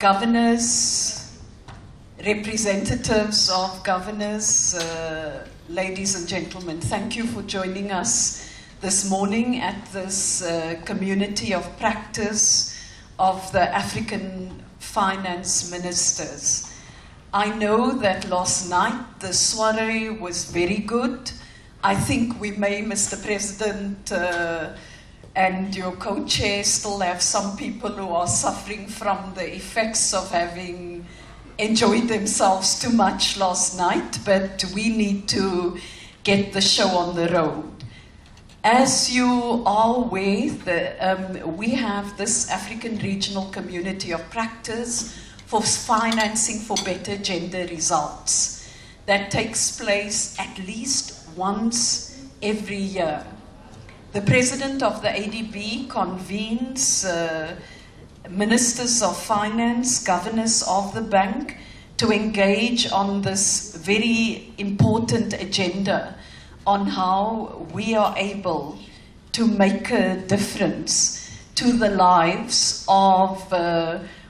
governors, representatives of governors, ladies and gentlemen, thank you for joining us this morning at this community of practice of the African finance ministers. I know that last night the soiree was very good. I think we may, Mr. President, and your co-chair still have some people who are suffering from the effects of having enjoyed themselves too much last night, but we need to get the show on the road. As you are aware, we have this African Regional Community of Practice for Financing for Better Gender Results that takes place at least once every year. The president of the ADB convenes ministers of finance, governors of the bank, to engage on this very important agenda on how we are able to make a difference to the lives of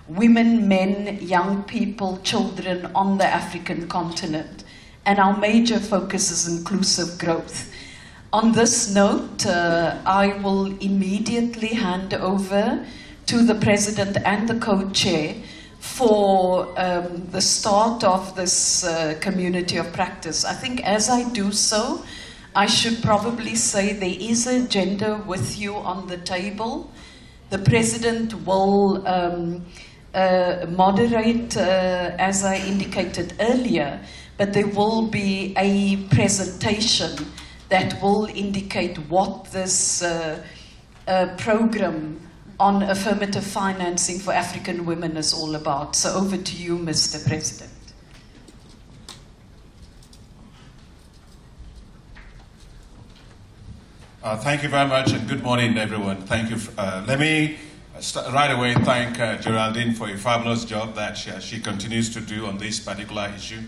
women, men, young people, children on the African continent. And our major focus is inclusive growth. On this note, I will immediately hand over to the President and the co-chair for the start of this community of practice. I think as I do so, I should probably say there is an agenda with you on the table. The President will moderate, as I indicated earlier, but there will be a presentation that will indicate what this program on affirmative financing for African women is all about. So over to you, Mr. President. Thank you very much, and good morning, everyone. Thank you. Let me right away thank Geraldine for a fabulous job that she continues to do on this particular issue.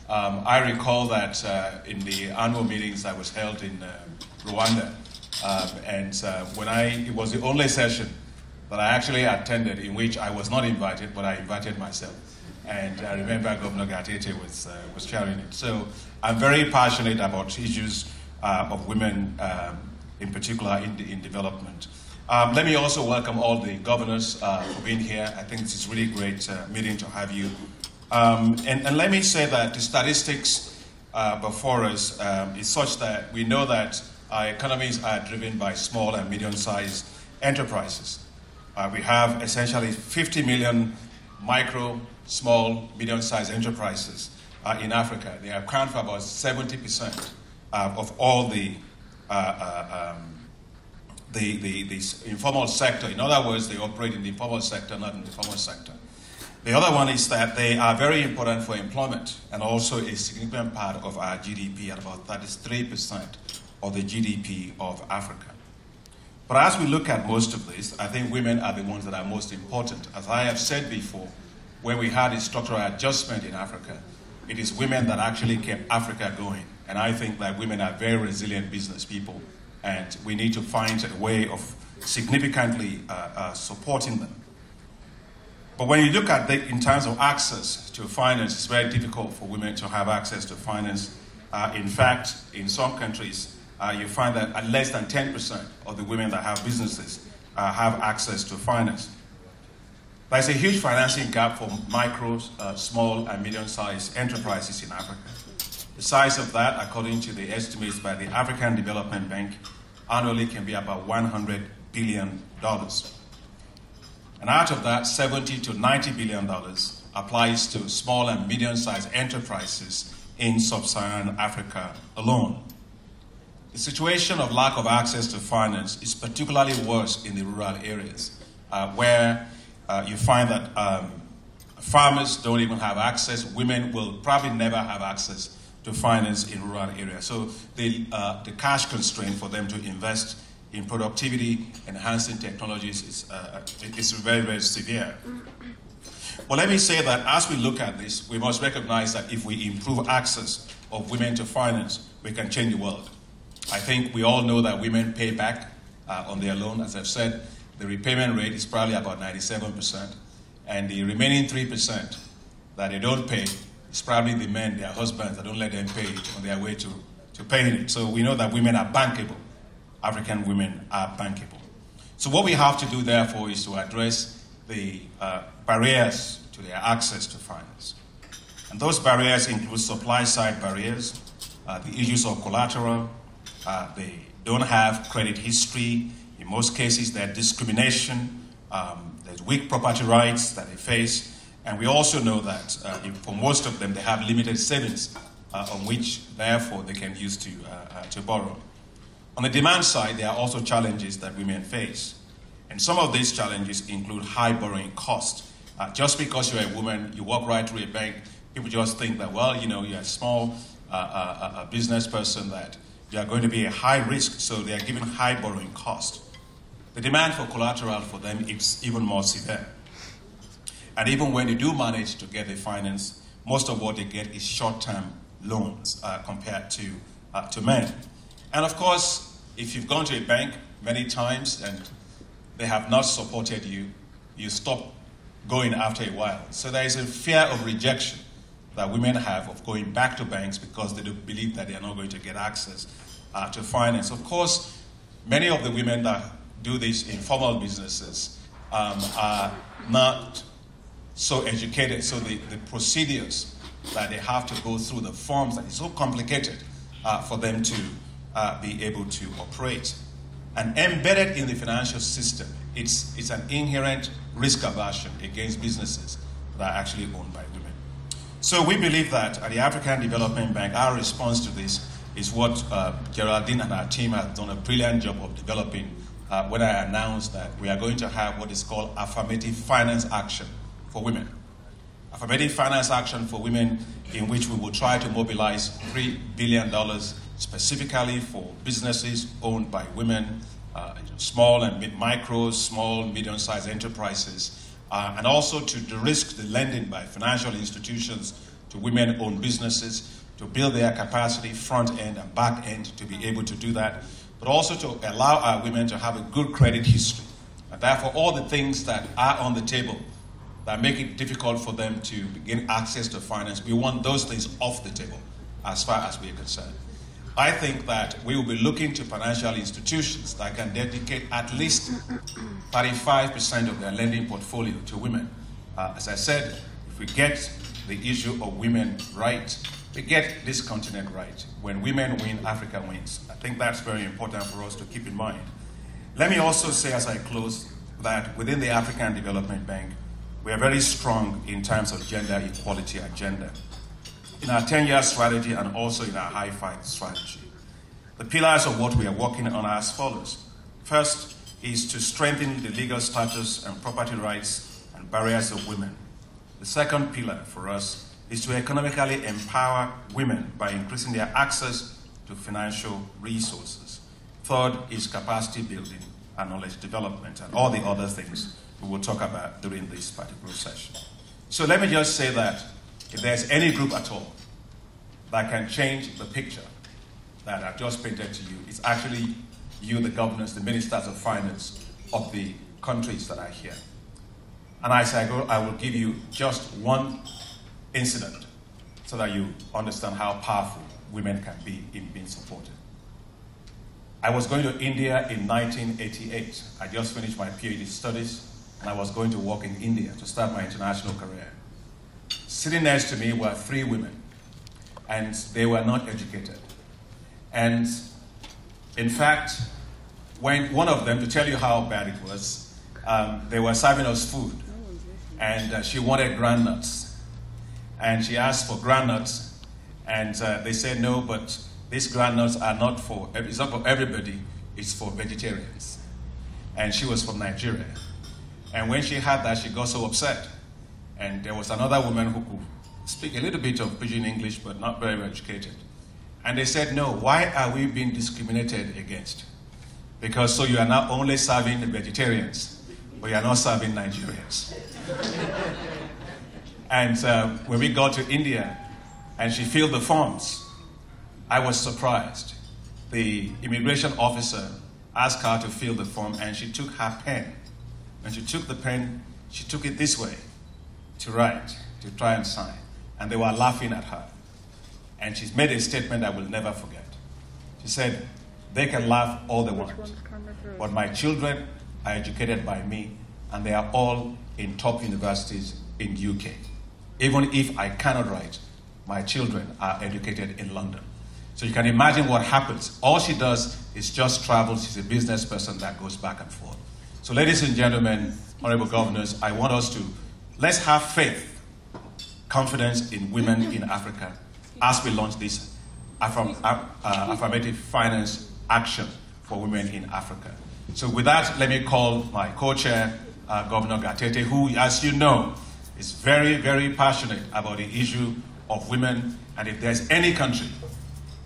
I recall that in the annual meetings that was held in Rwanda, it was the only session that I actually attended in which I was not invited, but I invited myself. And I remember Governor Gatete was chairing it. So I'm very passionate about issues of women, in particular in development. Let me also welcome all the governors for being here. I think this is really great meeting to have you. And let me say that the statistics before us is such that we know that our economies are driven by small and medium-sized enterprises. We have essentially 50 million micro, small, medium-sized enterprises in Africa. They account for about 70% of all the informal sector. In other words, they operate in the informal sector, not in the formal sector. The other one is that they are very important for employment and also a significant part of our GDP, at about 33% of the GDP of Africa. But as we look at most of this, I think women are the ones that are most important. As I have said before, when we had a structural adjustment in Africa, it is women that actually kept Africa going. And I think that women are very resilient business people, and we need to find a way of significantly supporting them. But when you look at in terms of access to finance, it's very difficult for women to have access to finance. In fact, in some countries, you find that less than 10% of the women that have businesses have access to finance. There's a huge financing gap for micro, small, and medium-sized enterprises in Africa. The size of that, according to the estimates by the African Development Bank, annually can be about $100 billion. And out of that, $70 to $90 billion applies to small and medium-sized enterprises in sub-Saharan Africa alone. The situation of lack of access to finance is particularly worse in the rural areas, where you find that farmers don't even have access. Women will probably never have access to finance in rural areas. So the cash constraint for them to invest in productivity enhancing technologies is very, very severe. Well, let me say that as we look at this, we must recognize that if we improve access of women to finance, we can change the world. I think we all know that women pay back on their loan. As I've said, the repayment rate is probably about 97%. And the remaining 3% that they don't pay is probably the men, their husbands, that don't let them pay it on their way to paying it. So we know that women are bankable. African women are bankable. So what we have to do, therefore, is to address the barriers to their access to finance. And those barriers include supply-side barriers, the issues of collateral, they don't have credit history. In most cases, there's discrimination, there's weak property rights that they face, and we also know that for most of them, they have limited savings on which, therefore, they can use to borrow. On the demand side, there are also challenges that women face, and some of these challenges include high borrowing costs. Just because you're a woman, you walk right through a bank, people just think that, well, you know, you're a small business person, that you are going to be a high risk, so they are given high borrowing cost. The demand for collateral for them is even more severe. And even when they do manage to get the finance, most of what they get is short-term loans compared to men. And of course, if you've gone to a bank many times and they have not supported you, you stop going after a while. So there is a fear of rejection that women have of going back to banks because they do believe that they are not going to get access to finance. Of course, many of the women that do these informal businesses are not so educated, so the procedures that they have to go through, the forms, that is so complicated for them to be able to operate. And embedded in the financial system, it's an inherent risk aversion against businesses that are actually owned by women. So we believe that at the African Development Bank, our response to this is what Geraldine and our team have done a brilliant job of developing when I announced that we are going to have what is called affirmative finance action for women. Affirmative finance action for women, in which we will try to mobilize $3 billion specifically for businesses owned by women, small and small, medium-sized enterprises, and also to de-risk the lending by financial institutions to women-owned businesses, to build their capacity, front end and back end, to be able to do that, but also to allow our women to have a good credit history. And therefore, all the things that are on the table that make it difficult for them to gain access to finance, we want those things off the table as far as we are concerned. I think that we will be looking to financial institutions that can dedicate at least 35% of their lending portfolio to women. As I said, if we get the issue of women right, we get this continent right. When women win, Africa wins. I think that's very important for us to keep in mind. Let me also say as I close that within the African Development Bank, we are very strong in terms of gender equality agenda. In our 10-year strategy and also in our high-five strategy. The pillars of what we are working on are as follows. First is to strengthen the legal status and property rights and barriers of women. The second pillar for us is to economically empower women by increasing their access to financial resources. Third is capacity building and knowledge development and all the other things we will talk about during this particular session. So let me just say that if there's any group at all that can change the picture that I've just painted to you, it's actually you, the governors, the ministers of finance of the countries that are here. And as I go, I will give you just one incident so that you understand how powerful women can be in being supported. I was going to India in 1988. I just finished my PhD studies, and I was going to work in India to start my international career. Sitting next to me were 3 women, and they were not educated. And in fact, when one of them, to tell you how bad it was, they were serving us food, and she wanted groundnuts. And she asked for groundnuts, and they said, no, but these groundnuts are not for, it's not for everybody, it's for vegetarians. And she was from Nigeria. And when she had that, she got so upset. And there was another woman who could speak a little bit of pidgin English, but not very educated. And they said, no, why are we being discriminated against? Because so you are now only serving the vegetarians, but you are not serving Nigerians. And when we got to India, and she filled the forms, I was surprised. The immigration officer asked her to fill the form, and she took her pen. When she took the pen, she took it this way. to write, to try and sign. And they were laughing at her. And she's made a statement I will never forget. She said, they can laugh all they want, but my children are educated by me, and they are all in top universities in the UK. Even if I cannot write, my children are educated in London. So you can imagine what happens. All she does is just travel. She's a business person that goes back and forth. So ladies and gentlemen, honorable governors, I want us to, let's have faith, confidence in women in Africa as we launch this affirmative finance action for women in Africa. So with that, let me call my co-chair, Governor Gatete, who, as you know, is very, very passionate about the issue of women. And if there's any country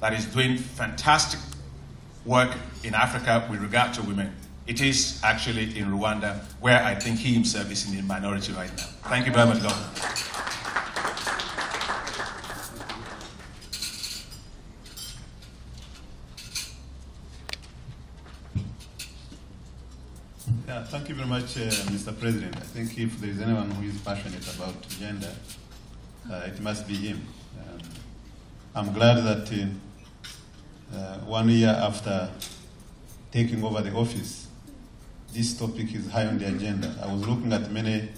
that is doing fantastic work in Africa with regard to women, it is actually in Rwanda, where I think he himself is in the minority right now. Thank you very much, Governor. Yeah, thank you very much, Mr. President. I think if there is anyone who is passionate about gender, it must be him. I'm glad that 1 year after taking over the office, this topic is high on the agenda. I was looking at many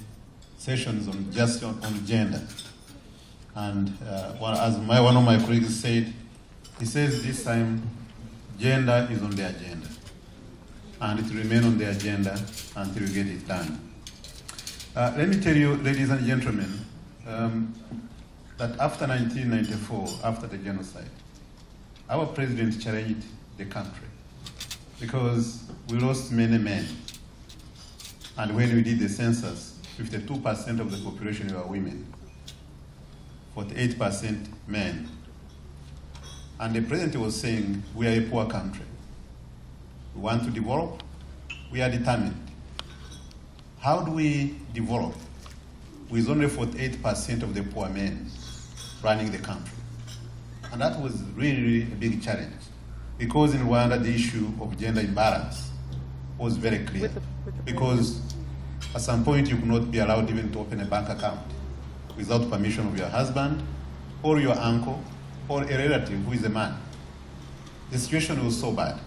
sessions on just on gender, and as one of my colleagues said, he says this time gender is on the agenda, and it will remain on the agenda until we get it done. Let me tell you, ladies and gentlemen, that after 1994, after the genocide, our president challenged the country because we lost many men. And when we did the census, 52% of the population were women, 48% men. And the president was saying, we are a poor country. We want to develop. We are determined. How do we develop with only 48% of the poor men running the country? And that was really, really a big challenge, because in Rwanda the issue of gender imbalance was very clear. Because at some point you could not be allowed even to open a bank account without permission of your husband or your uncle or a relative who is a man. The situation was so bad.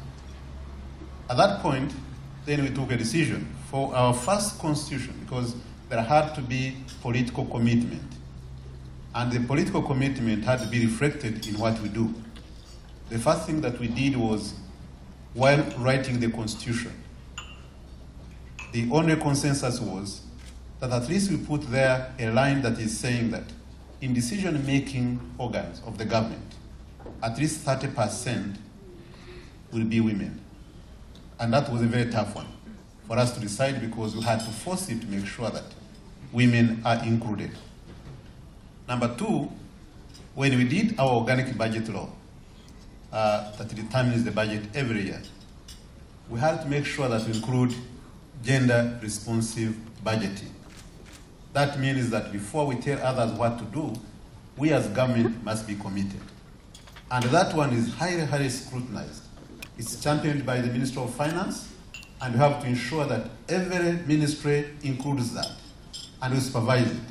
At that point, then we took a decision for our first constitution, because there had to be political commitment. And the political commitment had to be reflected in what we do. The first thing that we did was, while writing the constitution, the only consensus was that at least we put there a line that is saying that in decision-making organs of the government, at least 30% will be women. And that was a very tough one for us to decide, because we had to force it to make sure that women are included. Number two, when we did our organic budget law that determines the budget every year, we had to make sure that we include gender-responsive budgeting. That means that before we tell others what to do, we as government must be committed. And that one is highly, highly scrutinized. It's championed by the Minister of Finance, and we have to ensure that every ministry includes that, and we supervise it.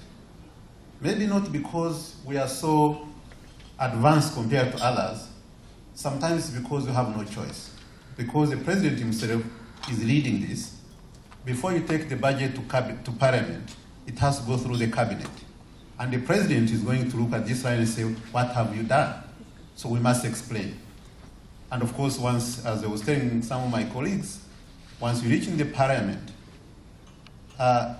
Maybe not because we are so advanced compared to others, sometimes because we have no choice. Because the president himself is leading this. Before you take the budget to Parliament, it has to go through the cabinet. And the president is going to look at this line and say, what have you done? So we must explain. And of course, once, as I was telling some of my colleagues, once you reach in the Parliament,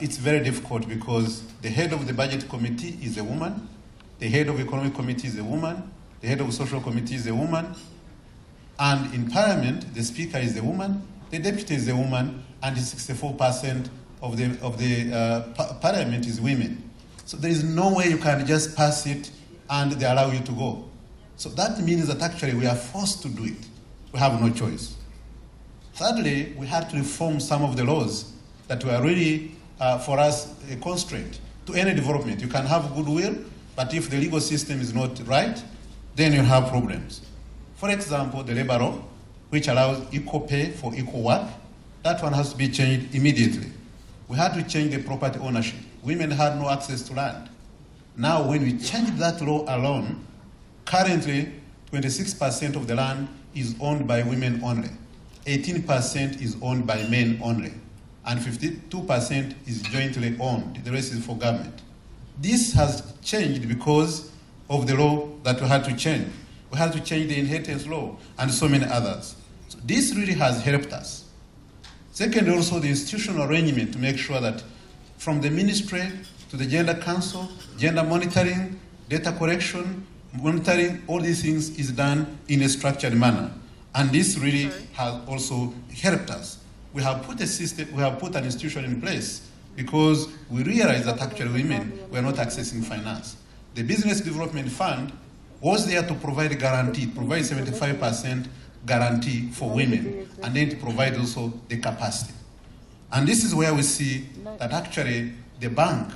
it's very difficult, because the head of the budget committee is a woman, the head of the economic committee is a woman, the head of the social committee is a woman, and in Parliament, the speaker is a woman, the deputy is a woman, and 64% of the Parliament is women. So there is no way you can just pass it and they allow you to go. So that means that actually we are forced to do it. We have no choice. Thirdly, we had to reform some of the laws that were really, for us, a constraint to any development. You can have goodwill, but if the legal system is not right, then you have problems. For example, the labor law, which allows equal pay for equal work, that one has to be changed immediately. We had to change the property ownership women had no access to land. Now, when we change that law alone, currently 26% of the land is owned by women only, 18% is owned by men only, and 52% is jointly owned. The rest is for government. This has changed because of the law that we had to change. We had to change the inheritance law and so many others. So this really has helped us. Second, also the institutional arrangement to make sure that from the ministry to the gender council, gender monitoring, data collection, monitoring, all these things is done in a structured manner. And this really has also helped us. We have put a system, we have put an institution in place because we realize that actually women were not accessing finance. The Business Development Fund was there to provide a guarantee, provide 75% guarantee for women, and then to provide also the capacity. And this is where we see that actually the bank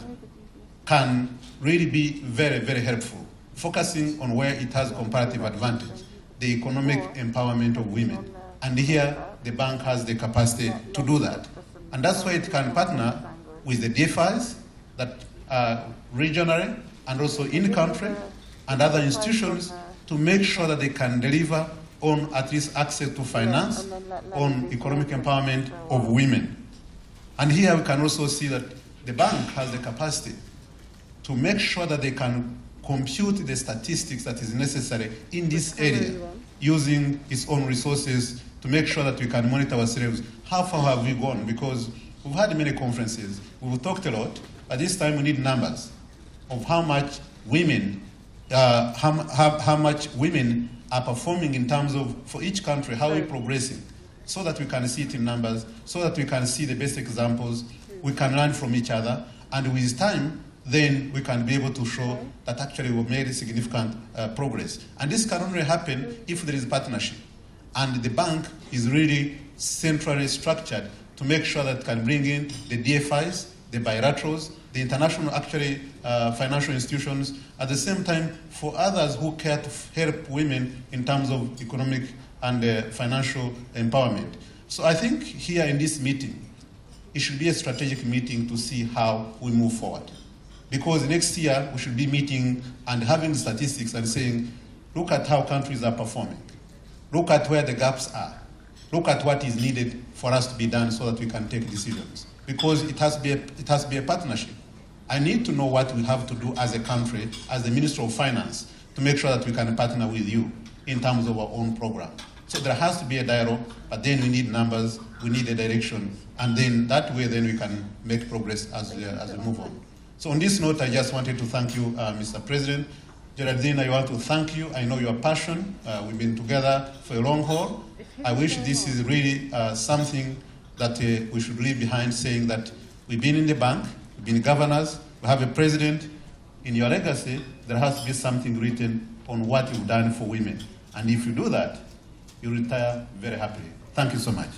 can really be very, very helpful, focusing on where it has comparative advantage, the economic empowerment of women. And here, the bank has the capacity to do that. And that's why it can partner with the DFIs that are regionally and also in country and other institutions to make sure that they can deliver on at least access to finance, on economic empowerment of women. And here we can also see that the bank has the capacity to make sure that they can compute the statistics that is necessary in this area using its own resources to make sure that we can monitor ourselves. How far have we gone? Because we've had many conferences, we've talked a lot, but this time we need numbers of how much women, how much women are performing in terms of, for each country, how we're progressing, so that we can see it in numbers, so that we can see the best examples, we can learn from each other, and with time, then we can be able to show that actually we've made significant progress. And this can only happen if there is partnership. And the bank is really centrally structured to make sure that it can bring in the DFIs, the bilaterals, the international financial institutions, at the same time for others who care to help women in terms of economic and financial empowerment. So I think here in this meeting, it should be a strategic meeting to see how we move forward. Because next year we should be meeting and having statistics and saying, look at how countries are performing. Look at where the gaps are. Look at what is needed for us to be done so that we can take decisions. Because it has to be a partnership. I need to know what we have to do as a country, as the Minister of Finance, to make sure that we can partner with you in terms of our own program. So there has to be a dialogue, but then we need numbers, we need a direction, and then that way then we can make progress as we move on. So on this note, I just wanted to thank you, Mr. President. Geraldine, I want to thank you. I know your passion. We've been together for a long haul. I wish this is really something that we should leave behind, saying that we've been in the bank, we've been governors, we have a president. In your legacy, there has to be something written on what you've done for women. And if you do that, you retire very happily. Thank you so much.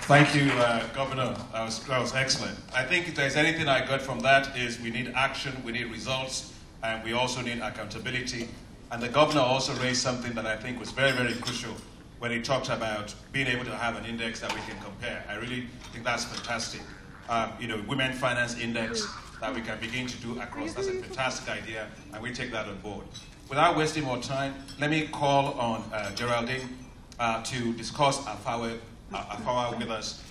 Thank you, Governor. That was excellent. I think if there's anything I got from that is we need action, we need results, and we also need accountability. And the governor also raised something that I think was very, very crucial when he talked about being able to have an index that we can compare. I really think that's fantastic. Women Finance Index that we can begin to do across. That's a fantastic idea, and we take that on board. Without wasting more time, let me call on Geraldine to discuss Afawe with us.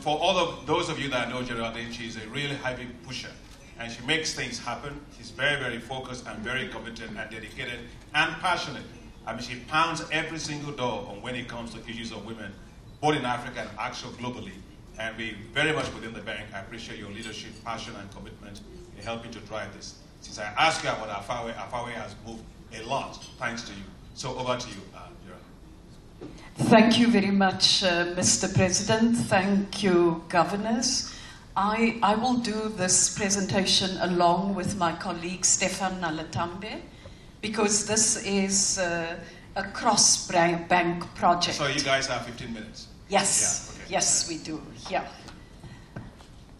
For all of those of you that know Geraldine, she's a really heavy pusher, and she makes things happen. She's very, very focused and very committed and dedicated and passionate. I mean, she pounds every single door on when it comes to issues of women, both in Africa and actually globally. And we very much within the bank, I appreciate your leadership, passion, and commitment in helping to drive this. Since I asked you about Afawe has moved a lot, thanks to you. So over to you, Geraldine. Thank you very much, Mr. President. Thank you, governors. I will do this presentation along with my colleague Stefan Nalatambe, because this is a cross-bank project. So you guys have 15 minutes? Yes, yeah, okay. Yes, we do, yeah.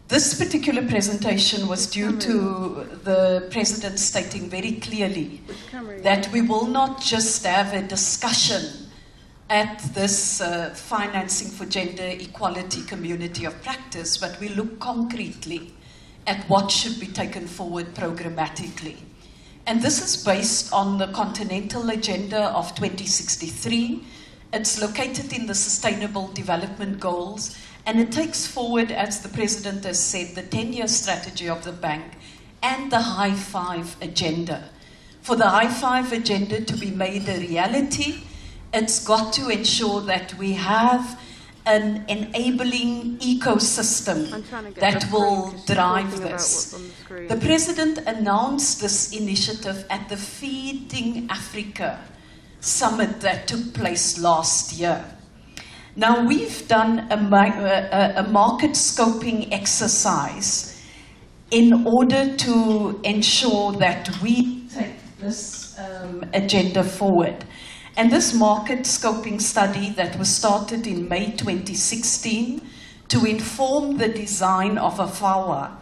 This particular presentation was due to the President stating very clearly that we will not just have a discussion at this Financing for Gender Equality Community of Practice, but we look concretely at what should be taken forward programmatically. And this is based on the Continental Agenda of 2063. It's located in the Sustainable Development Goals, and it takes forward, as the President has said, the 10-year strategy of the bank and the High Five Agenda. For the High Five Agenda to be made a reality, it's got to ensure that we have an enabling ecosystem that will drive this. The President announced this initiative at the Feeding Africa Summit that took place last year. Now, we've done a market scoping exercise in order to ensure that we take this agenda forward. And this market scoping study that was started in May 2016 to inform the design of AFAWA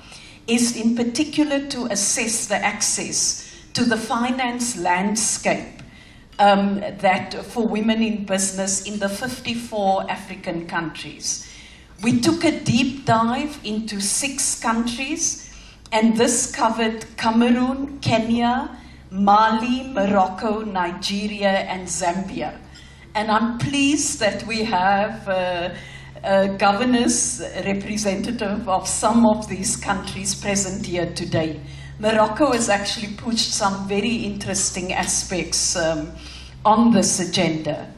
is in particular to assess the access to the finance landscape that for women in business in the 54 African countries. We took a deep dive into 6 countries, and this covered Cameroon, Kenya, Mali, Morocco, Nigeria, and Zambia. And I'm pleased that we have governors representative of some of these countries present here today. Morocco has actually pushed some very interesting aspects on this agenda.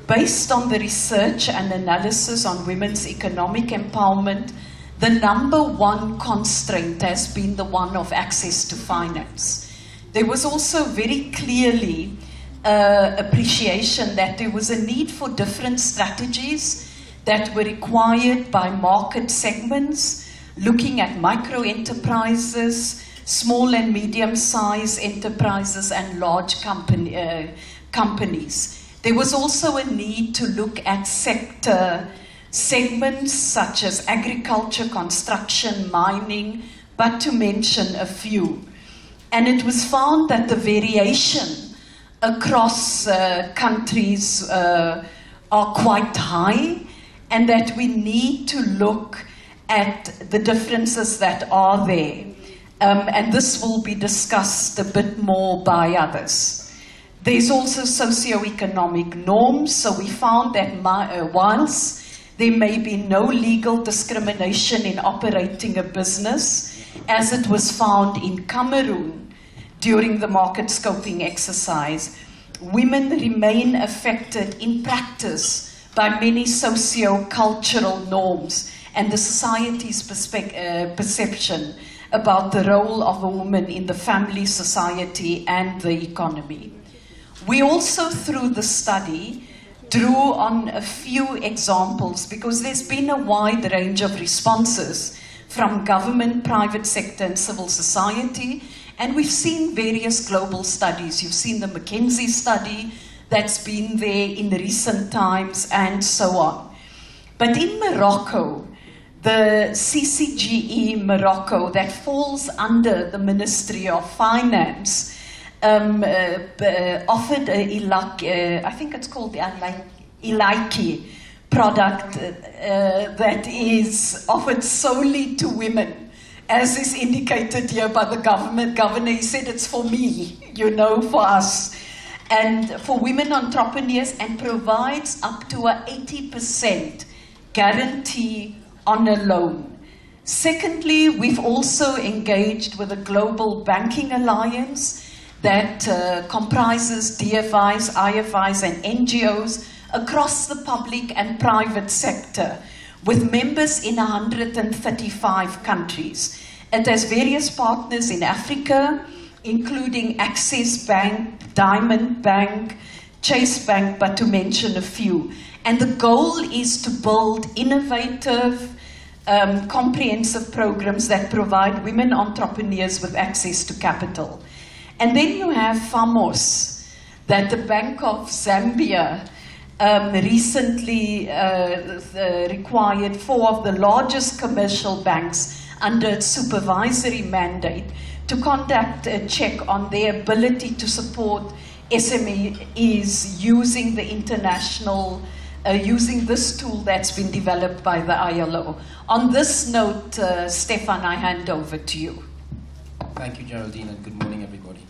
Based on the research and analysis on women's economic empowerment, the #1 constraint has been the one of access to finance. There was also very clearly appreciation that there was a need for different strategies that were required by market segments, looking at micro enterprises, small and medium-sized enterprises, and large companies. There was also a need to look at sector segments such as agriculture, construction, mining, but to mention a few. And it was found that the variation across countries are quite high, and that we need to look at the differences that are there. And this will be discussed a bit more by others. There's also socioeconomic norms, so we found that whilst there may be no legal discrimination in operating a business, as it was found in Cameroon during the market scoping exercise, women remain affected in practice by many socio-cultural norms and the society's perception about the role of a woman in the family, society, and the economy. We also, through the study, drew on a few examples because there's been a wide range of responses from government, private sector, and civil society. And we've seen various global studies. You've seen the McKinsey study that's been there in recent times, and so on. But in Morocco, the CCGE Morocco, that falls under the Ministry of Finance, offered I think it's called the Ilaiki product that is offered solely to women, as is indicated here by the governor. He said it's for me, for us, and for women entrepreneurs, and provides up to a 80% guarantee on a loan. Secondly, we've also engaged with a global banking alliance that comprises DFIs, IFIs, and NGOs across the public and private sector, with members in 135 countries. It has various partners in Africa, including Access Bank, Diamond Bank, Chase Bank, but to mention a few. And the goal is to build innovative, comprehensive programs that provide women entrepreneurs with access to capital. And then you have FAMOS, that the Bank of Zambia recently required 4 of the largest commercial banks under its supervisory mandate to conduct a check on their ability to support SMEs using the international, using this tool that's been developed by the ILO. On this note, Stefan, I hand over to you. Thank you, Geraldine, and good morning, everybody.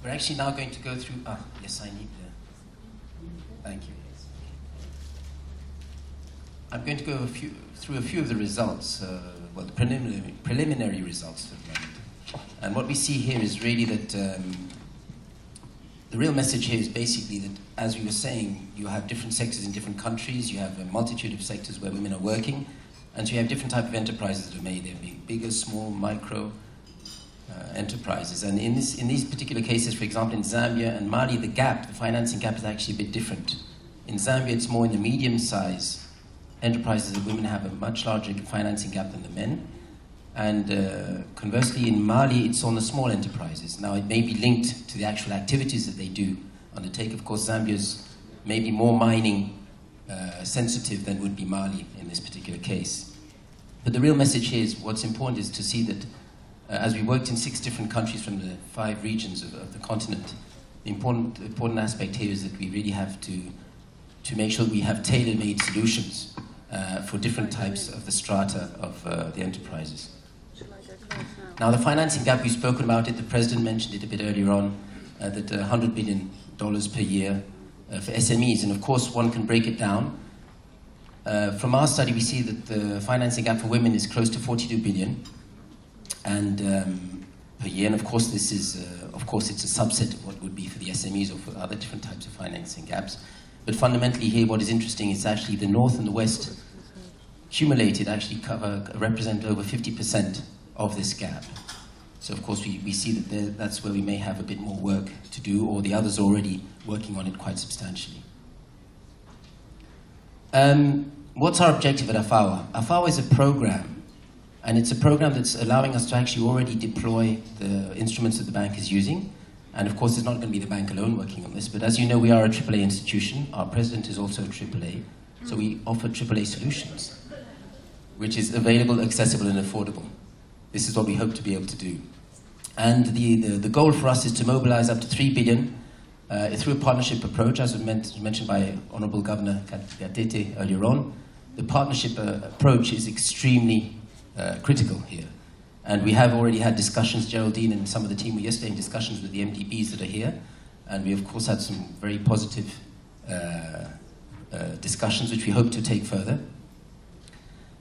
We're actually now going to go through, yes, I need thank you. I'm going to go through a few of the results, well, the preliminary results. And what we see here is really that the real message here is basically that, as we were saying, you have different sectors in different countries, you have a multitude of sectors where women are working, and so you have different types of enterprises that are made. There being bigger, small, micro enterprises. And in these particular cases, for example, in Zambia and Mali, the financing gap is actually a bit different. In Zambia, it's more in the medium-sized enterprises that women have a much larger financing gap than the men. And conversely, in Mali, it's on the small enterprises. Now, it may be linked to the actual activities that they do undertake. Of course, Zambia's maybe more mining sensitive than would be Mali in this particular case. But the real message here is what's important is to see that as we worked in 6 different countries from the 5 regions of the continent, the important aspect here is that we really have to make sure we have tailor-made solutions for different types of the strata of the enterprises. Now, the financing gap, we've spoken about it, the President mentioned it a bit earlier on, that $100 billion per year for SMEs, and of course one can break it down. From our study, we see that the financing gap for women is close to 42 billion and per year, and of course this is, it's a subset of what would be for the SMEs or for other different types of financing gaps. But fundamentally here, what is interesting is actually the North and the West accumulated actually represent over 50% of this gap. So of course we see that that's where we may have a bit more work to do, or the others are already working on it quite substantially. What's our objective at AFAWA? AFAWA is a program, and it's a program that's allowing us to actually already deploy the instruments that the bank is using. And of course, it's not going to be the bank alone working on this, but as you know, we are a AAA institution. Our president is also a AAA, so we offer AAA solutions, which is available, accessible, and affordable. This is what we hope to be able to do. And the goal for us is to mobilize up to 3 billion through a partnership approach, as was mentioned by Honorable Governor Gatete earlier on. The partnership approach is extremely critical here. And we have already had discussions, Geraldine and some of the team were yesterday in discussions with the MDBs that are here. And we, of course, had some very positive discussions, which we hope to take further.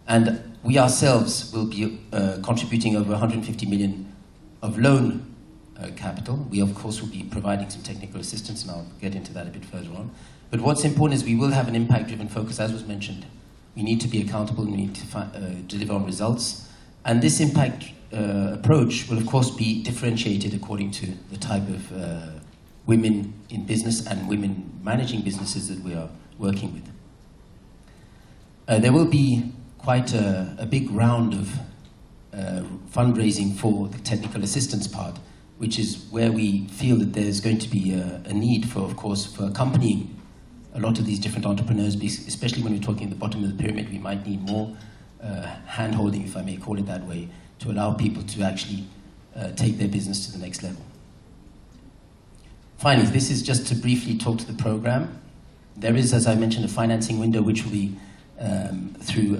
And we ourselves will be contributing over 150 million of loan capital. We, of course, will be providing some technical assistance, and I'll get into that a bit further on. But what's important is we will have an impact-driven focus, as was mentioned. We need to be accountable, we need to deliver on results. And this impact approach will, of course, be differentiated according to the type of women in business and women managing businesses that we are working with. There will be quite a big round of fundraising for the technical assistance part, which is where we feel that there's going to be a need for, of course, for accompanying a lot of these different entrepreneurs, especially when we're talking at the bottom of the pyramid. We might need more hand-holding, if I may call it that way, to allow people to actually take their business to the next level. Finally, this is just to briefly talk to the program. There is, as I mentioned, a financing window which will be through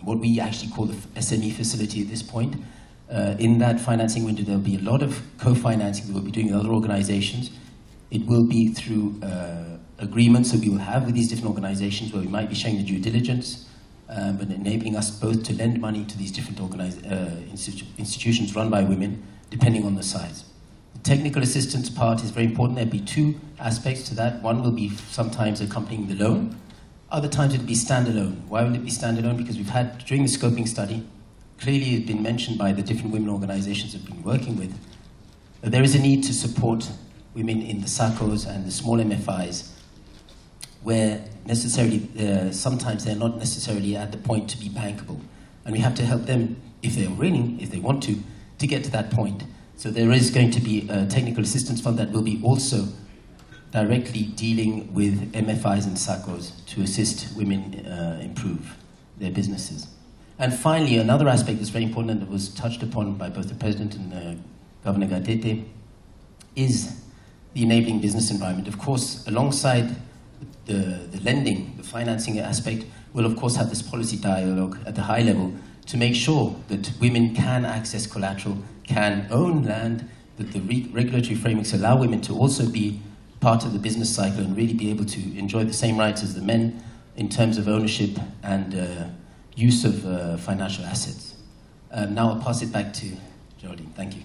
what we actually call the SME facility at this point. In that financing window, there'll be a lot of co-financing that we'll be doing with other organizations. It will be through agreements that we will have with these different organizations where we might be showing the due diligence, but enabling us both to lend money to these different institutions run by women, depending on the size. The technical assistance part is very important. There'll be 2 aspects to that. One will be sometimes accompanying the loan. Other times it'll be standalone. Why will it be standalone? Because we've had, during the scoping study, clearly it's been mentioned by the different women organizations we've been working with, that there is a need to support women in the SACCOs and the small MFIs, where necessarily, sometimes they're not necessarily at the point to be bankable. And we have to help them, if they're willing, if they want to get to that point. So there is going to be a technical assistance fund that will be also directly dealing with MFIs and SACCOs to assist women improve their businesses. And finally, another aspect that's very important and that was touched upon by both the President and Governor Gatete is the enabling business environment. Of course, alongside the lending, the financing aspect, we'll of course have this policy dialogue at the high level to make sure that women can access collateral, can own land, that the regulatory frameworks allow women to also be part of the business cycle and really be able to enjoy the same rights as the men in terms of ownership and use of financial assets. Now I'll pass it back to Geraldine. Thank you.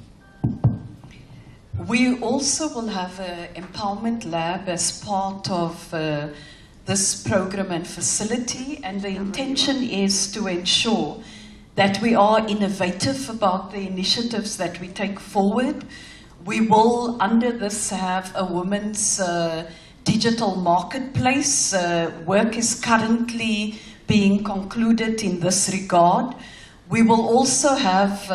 We also will have an empowerment lab as part of this program and facility, and the intention is to ensure that we are innovative about the initiatives that we take forward. We will, under this, have a women's digital marketplace. Work is currently being concluded in this regard. We will also have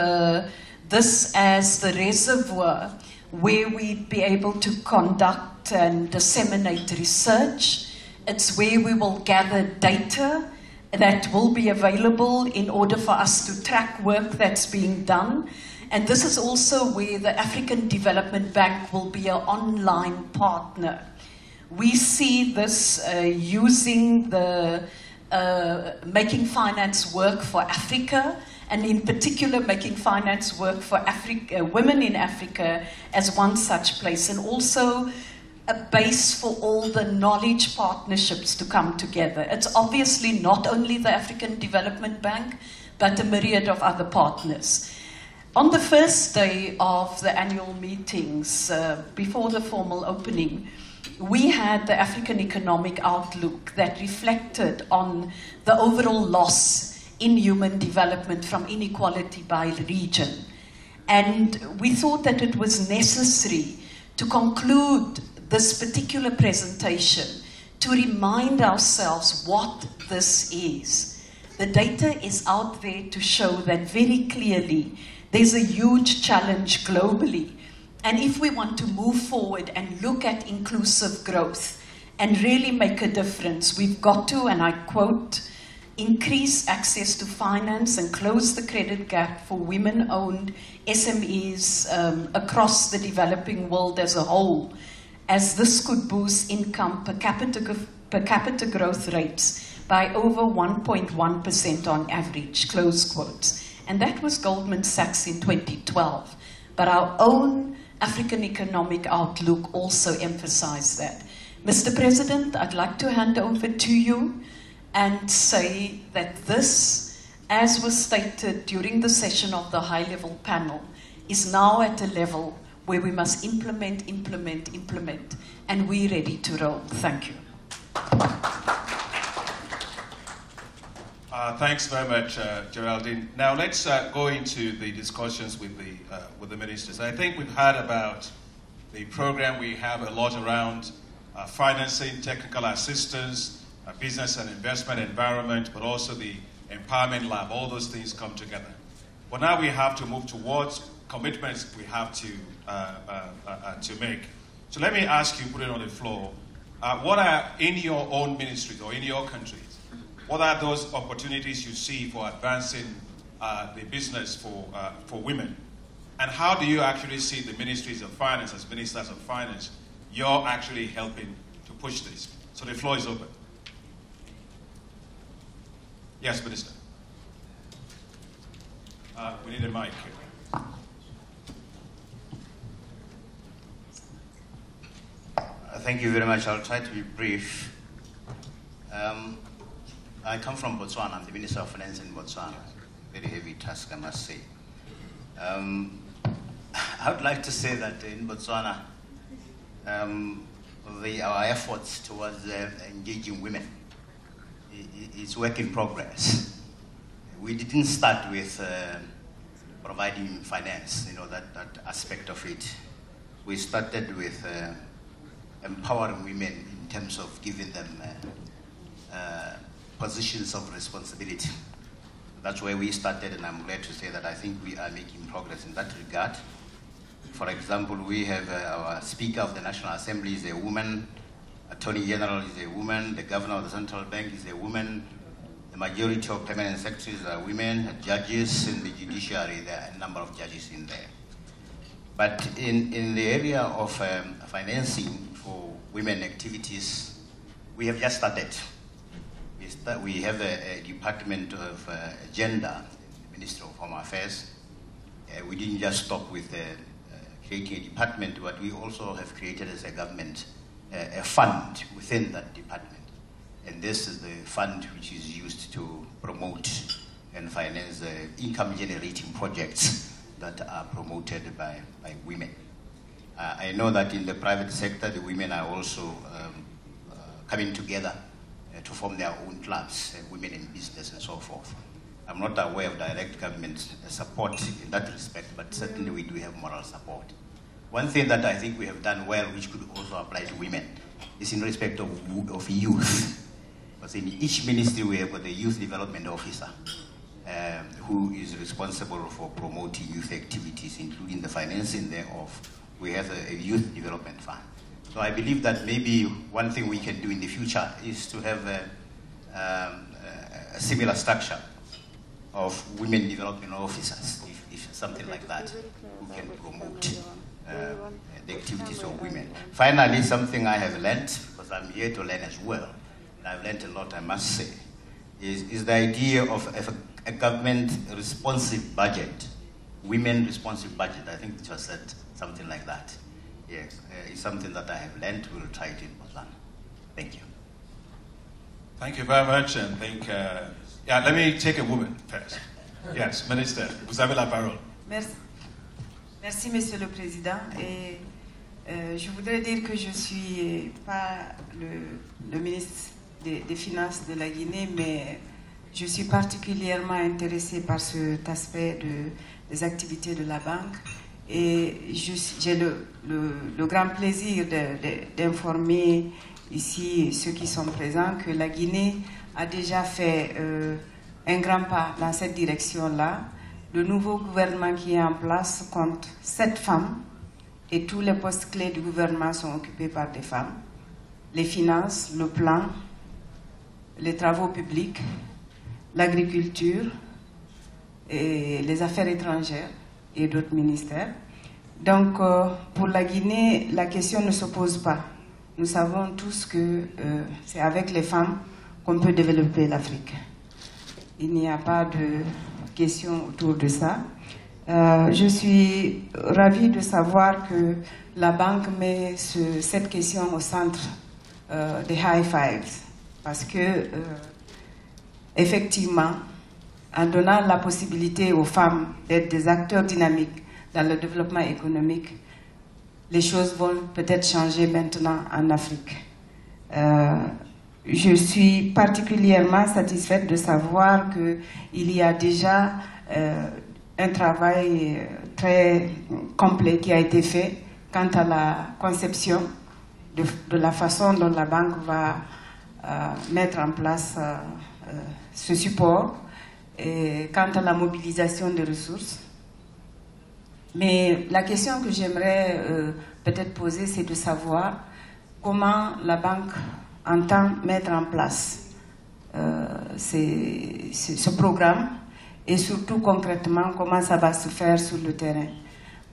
this as the reservoir where we'd be able to conduct and disseminate research. It's where we will gather data that will be available in order for us to track work that's being done. And this is also where the African Development Bank will be an online partner. We see this using the Making Finance Work for Africa, and in particular Making Finance Work for Women in Africa as one such place, and also a base for all the knowledge partnerships to come together. It's obviously not only the African Development Bank, but a myriad of other partners. On the first day of the annual meetings, before the formal opening, we had the African Economic Outlook that reflected on the overall loss in human development from inequality by region. And we thought that it was necessary to conclude this particular presentation to remind ourselves what this is. The data is out there to show that very clearly there's a huge challenge globally. And if we want to move forward and look at inclusive growth and really make a difference, we've got to, and I quote, increase access to finance and close the credit gap for women-owned SMEs across the developing world as a whole, as this could boost income per capita growth rates by over 1.1% on average, close quotes. And that was Goldman Sachs in 2012. But our own African Economic Outlook also emphasized that. Mr. President, I'd like to hand over to you and say that this, as was stated during the session of the high-level panel, is now at a level where we must implement, and we're ready to roll. Thank you. Thanks very much, Geraldine. Now let's go into the discussions with the ministers. I think we've heard about the program. We have a lot around financing, technical assistance, business and investment environment, but also the empowerment lab. All those things come together. But now we have to move towards commitments we have to make. So let me ask you, put it on the floor, what are, in your own ministries or in your countries, what are those opportunities you see for advancing the business for women? And how do you actually see the ministries of finance, as ministers of finance, you're actually helping to push this? So the floor is open. Yes, Minister. We need a mic here. Thank you very much. I'll try to be brief. I come from Botswana. I'm the Minister of Finance in Botswana. Very heavy task, I must say. I would like to say that in Botswana, our efforts towards engaging women is work in progress. We didn't start with providing finance, that aspect of it. We started with empowering women in terms of giving them positions of responsibility. That's where we started, and I'm glad to say that I think we are making progress in that regard. For example, we have our Speaker of the National Assembly is a woman, Attorney General is a woman, the Governor of the Central Bank is a woman, the majority of permanent secretaries are women, judges in the judiciary, there are a number of judges in there. But in the area of financing for women activities, we have just started. We have a Department of Gender in the Ministry of Home Affairs. We didn't just stop with creating a department, but we also have created as a government a fund within that department. And this is the fund which is used to promote and finance income-generating projects that are promoted by women. I know that in the private sector, the women are also coming together to form their own clubs, women in business and so forth. I'm not aware of direct government support in that respect, but certainly we do have moral support. One thing that I think we have done well, which could also apply to women, is in respect of youth. Because in each ministry we have got a youth development officer who is responsible for promoting youth activities, including the financing thereof. We have a youth development fund. So I believe that maybe one thing we can do in the future is to have a similar structure of women development officers, if something like that, who can promote the activities of women. Finally, something I have learned, because I'm here to learn as well, and I've learned a lot, I must say, is the idea of a government responsive budget, women responsive budget. I think it was said something like that. Yes, it's something that I have learned. We'll try it in Botswana. Thank you. Thank you very much, and yeah, let me take a woman first. Yes, Minister, vous avez la parole. Merci. Merci, Monsieur le Président. Et je voudrais dire que je ne suis pas le ministre des Finances de la Guinée, mais je suis particulièrement intéressée par cet aspect des activités de la banque. Et j'ai le grand plaisir d'informer ici ceux qui sont présents que la Guinée a déjà fait un grand pas dans cette direction-là. Le nouveau gouvernement qui est en place compte 7 femmes et tous les postes clés du gouvernement sont occupés par des femmes. Les finances, le plan, les travaux publics, l'agriculture et les affaires étrangères et d'autres ministères. Donc, pour la Guinée, la question ne se pose pas. Nous savons tous que c'est avec les femmes qu'on peut développer l'Afrique. Il n'y a pas de question autour de ça. Je suis ravie de savoir que la banque met cette question au centre des high fives. Parce que, effectivement, en donnant la possibilité aux femmes d'être des acteurs dynamiques dans le développement économique, les choses vont peut-être changer maintenant en Afrique. Je suis particulièrement satisfaite de savoir qu'il y a déjà un travail très complet qui a été fait quant à la conception de la façon dont la banque va mettre en place ce support et quant à la mobilisation des ressources. Mais la question que j'aimerais peut-être poser, c'est de savoir comment la banque entend mettre en place ce programme et surtout concrètement comment ça va se faire sur le terrain.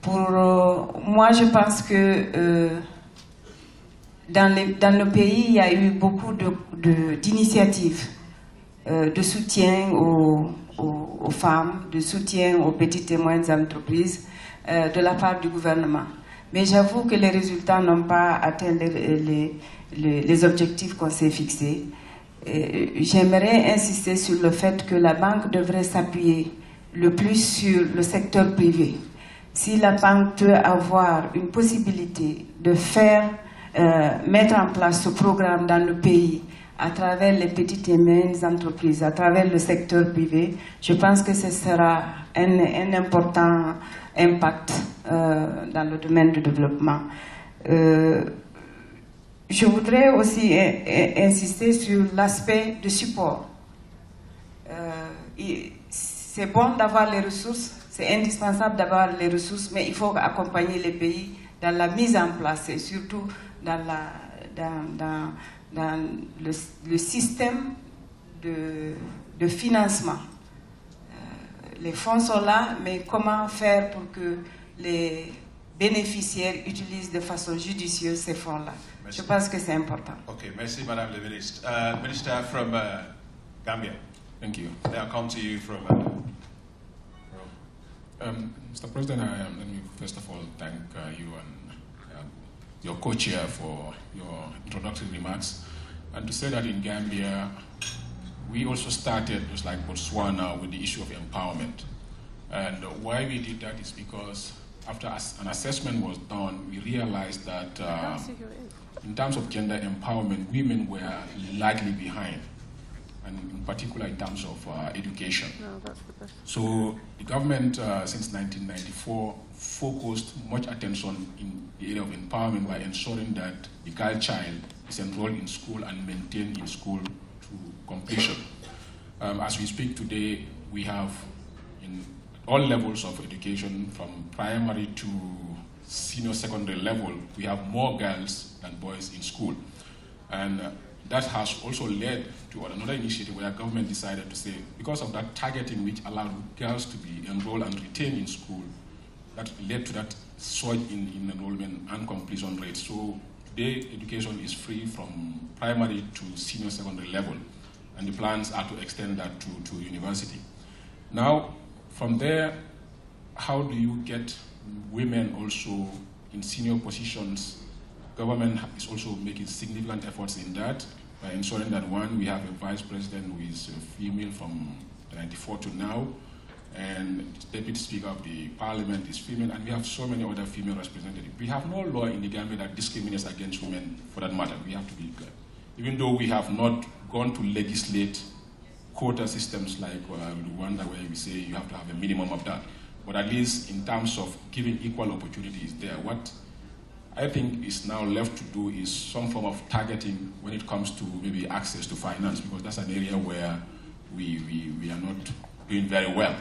Pour moi, je pense que dans le pays, il y a eu beaucoup d'initiatives de soutien aux femmes, de soutien aux petites et moyennes entreprises de la part du gouvernement. Mais j'avoue que les résultats n'ont pas atteint les objectifs qu'on s'est fixés. J'aimerais insister sur le fait que la banque devrait s'appuyer le plus sur le secteur privé. Si la banque peut avoir une possibilité de mettre en place ce programme dans le pays à travers les petites et moyennes entreprises, à travers le secteur privé, je pense que ce sera un important impact dans le domaine du développement. Je voudrais aussi insister sur l'aspect de support. C'est bon d'avoir les ressources, c'est indispensable d'avoir les ressources, mais il faut accompagner les pays dans la mise en place et surtout dans le système de financement. Les fonds sont là, mais comment faire pour que les bénéficiaires utilisent de façon judicieuse ces fonds-là. Merci. Je pense que c'est important. Okay, merci, Madame le Ministre. Minister from Gambia. Thank you. I'll come to you from. Mr. President, let me first of all thank you and your co-chair for your introductory remarks. And to say that in Gambia, we also started, just like Botswana, with the issue of empowerment. And why we did that is because after an assessment was done, we realized that in terms of gender empowerment, women were largely behind, and in particular in terms of education. So the government, since 1994, focused much attention in the area of empowerment by ensuring that the girl child is enrolled in school and maintained in school to completion. As we speak today, we have in all levels of education, from primary to senior secondary level, we have more girls than boys in school. And that has also led to another initiative where government decided to say, because of that targeting which allowed girls to be enrolled and retained in school, that led to that surge in enrollment and completion rates. So today, education is free from primary to senior secondary level, and the plans are to extend that to university. Now, from there, how do you get women also in senior positions? Government is also making significant efforts in that by ensuring that, one, we have a vice president who is a female from 1994 to now, and the deputy speaker of the parliament is female, and we have so many other female representatives. We have no law in the Gambia that discriminates against women for that matter. We have to be clear. Even though we have not gone to legislate quota systems like Rwanda, where we say you have to have a minimum of that, but at least in terms of giving equal opportunities there, what I think is now left to do is some form of targeting when it comes to maybe access to finance, because that's an area where we are not doing very well.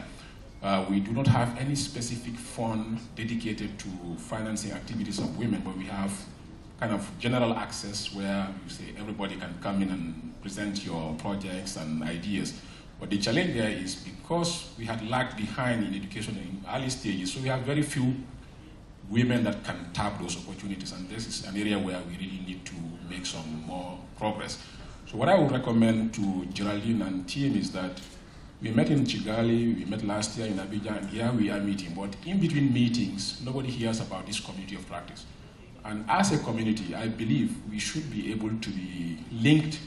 We do not have any specific fund dedicated to financing activities of women, but we have kind of general access where you say everybody can come in and present your projects and ideas. But the challenge there is because we had lagged behind in education in early stages, so we have very few women that can tap those opportunities, and this is an area where we really need to make some more progress. So what I would recommend to Geraldine and team is that we met in Kigali, we met last year in Abidjan, and here we are meeting, but in between meetings, nobody hears about this community of practice. And as a community, I believe we should be able to be linked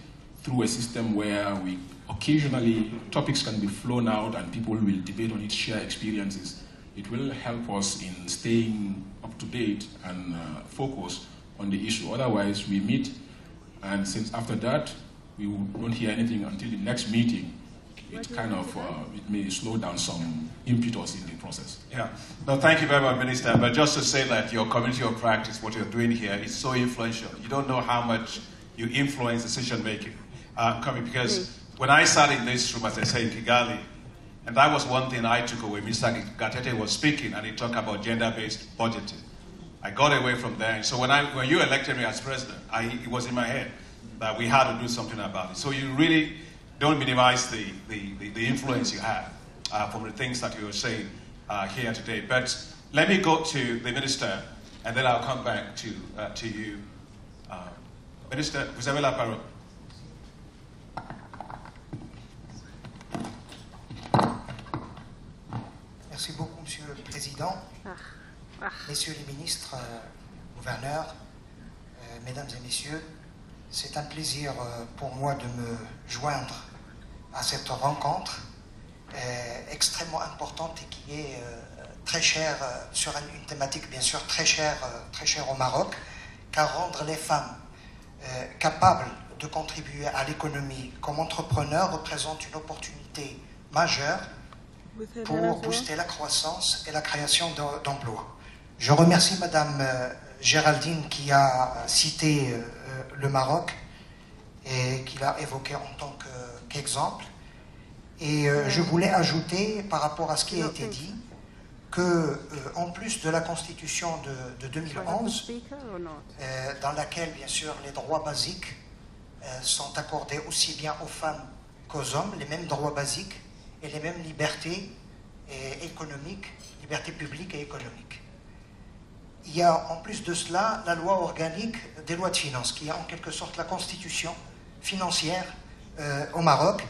through a system where we occasionally, topics can be flown out and people will debate on it, share experiences. It will help us in staying up to date and focus on the issue. Otherwise, we meet, and since after that, we don't hear anything until the next meeting. It kind of, it may slow down some impetus in the process. Yeah. No, thank you very much, Minister. But just to say that your community of practice, what you're doing here, is so influential. You don't know how much you influence decision making. Because when I sat in this room, as I say, in Kigali, and that was one thing I took away. Mr. Gatete was speaking, and he talked about gender-based budgeting. I got away from there. So when you elected me as president, it was in my head that we had to do something about it. So you really don't minimize the influence you have from the things that you were saying here today. But let me go to the minister, and then I'll come back to you. Minister, vous avez la parole. Merci beaucoup, Monsieur le Président, Messieurs les ministres, gouverneurs, Mesdames et Messieurs. C'est un plaisir pour moi de me joindre à cette rencontre extrêmement importante et qui est très chère sur une thématique bien sûr très chère au Maroc, car rendre les femmes capables de contribuer à l'économie comme entrepreneurs représente une opportunité majeure pour booster la croissance et la création d'emplois. Je remercie Madame Géraldine qui a cité le Maroc et qui l'a évoqué en tant qu'exemple. Et je voulais ajouter par rapport à ce qui a été dit que en plus de la Constitution de 2011, dans laquelle bien sûr les droits basiques sont accordés aussi bien aux femmes qu'aux hommes, les mêmes droits basiques et les mêmes libertés économiques, libertés publiques et économiques. il y a en plus de cela la loi organique des lois de finances, qui est en quelque sorte la constitution financière au Maroc.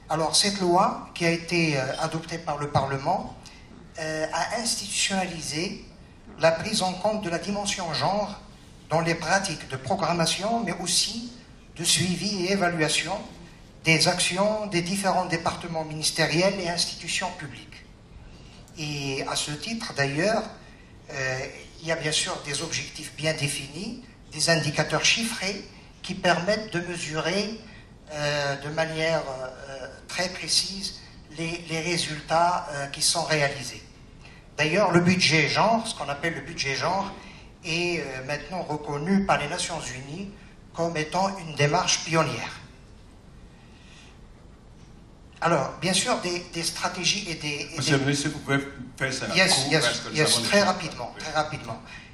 Alors cette loi, qui a été adoptée par le Parlement, a institutionnalisé la prise en compte de la dimension genre dans les pratiques de programmation, mais aussi de suivi et évaluation des actions des différents départements ministériels et institutions publiques. Et à ce titre, d'ailleurs, il y a bien sûr des objectifs bien définis, des indicateurs chiffrés qui permettent de mesurer de manière très précise les résultats qui sont réalisés. D'ailleurs, le budget genre, ce qu'on appelle le budget genre, est maintenant reconnu par les Nations Unies comme étant une démarche pionnière. Alors, bien sûr, des stratégies et des... Monsieur le ministre, vous pouvez faire ça très rapidement.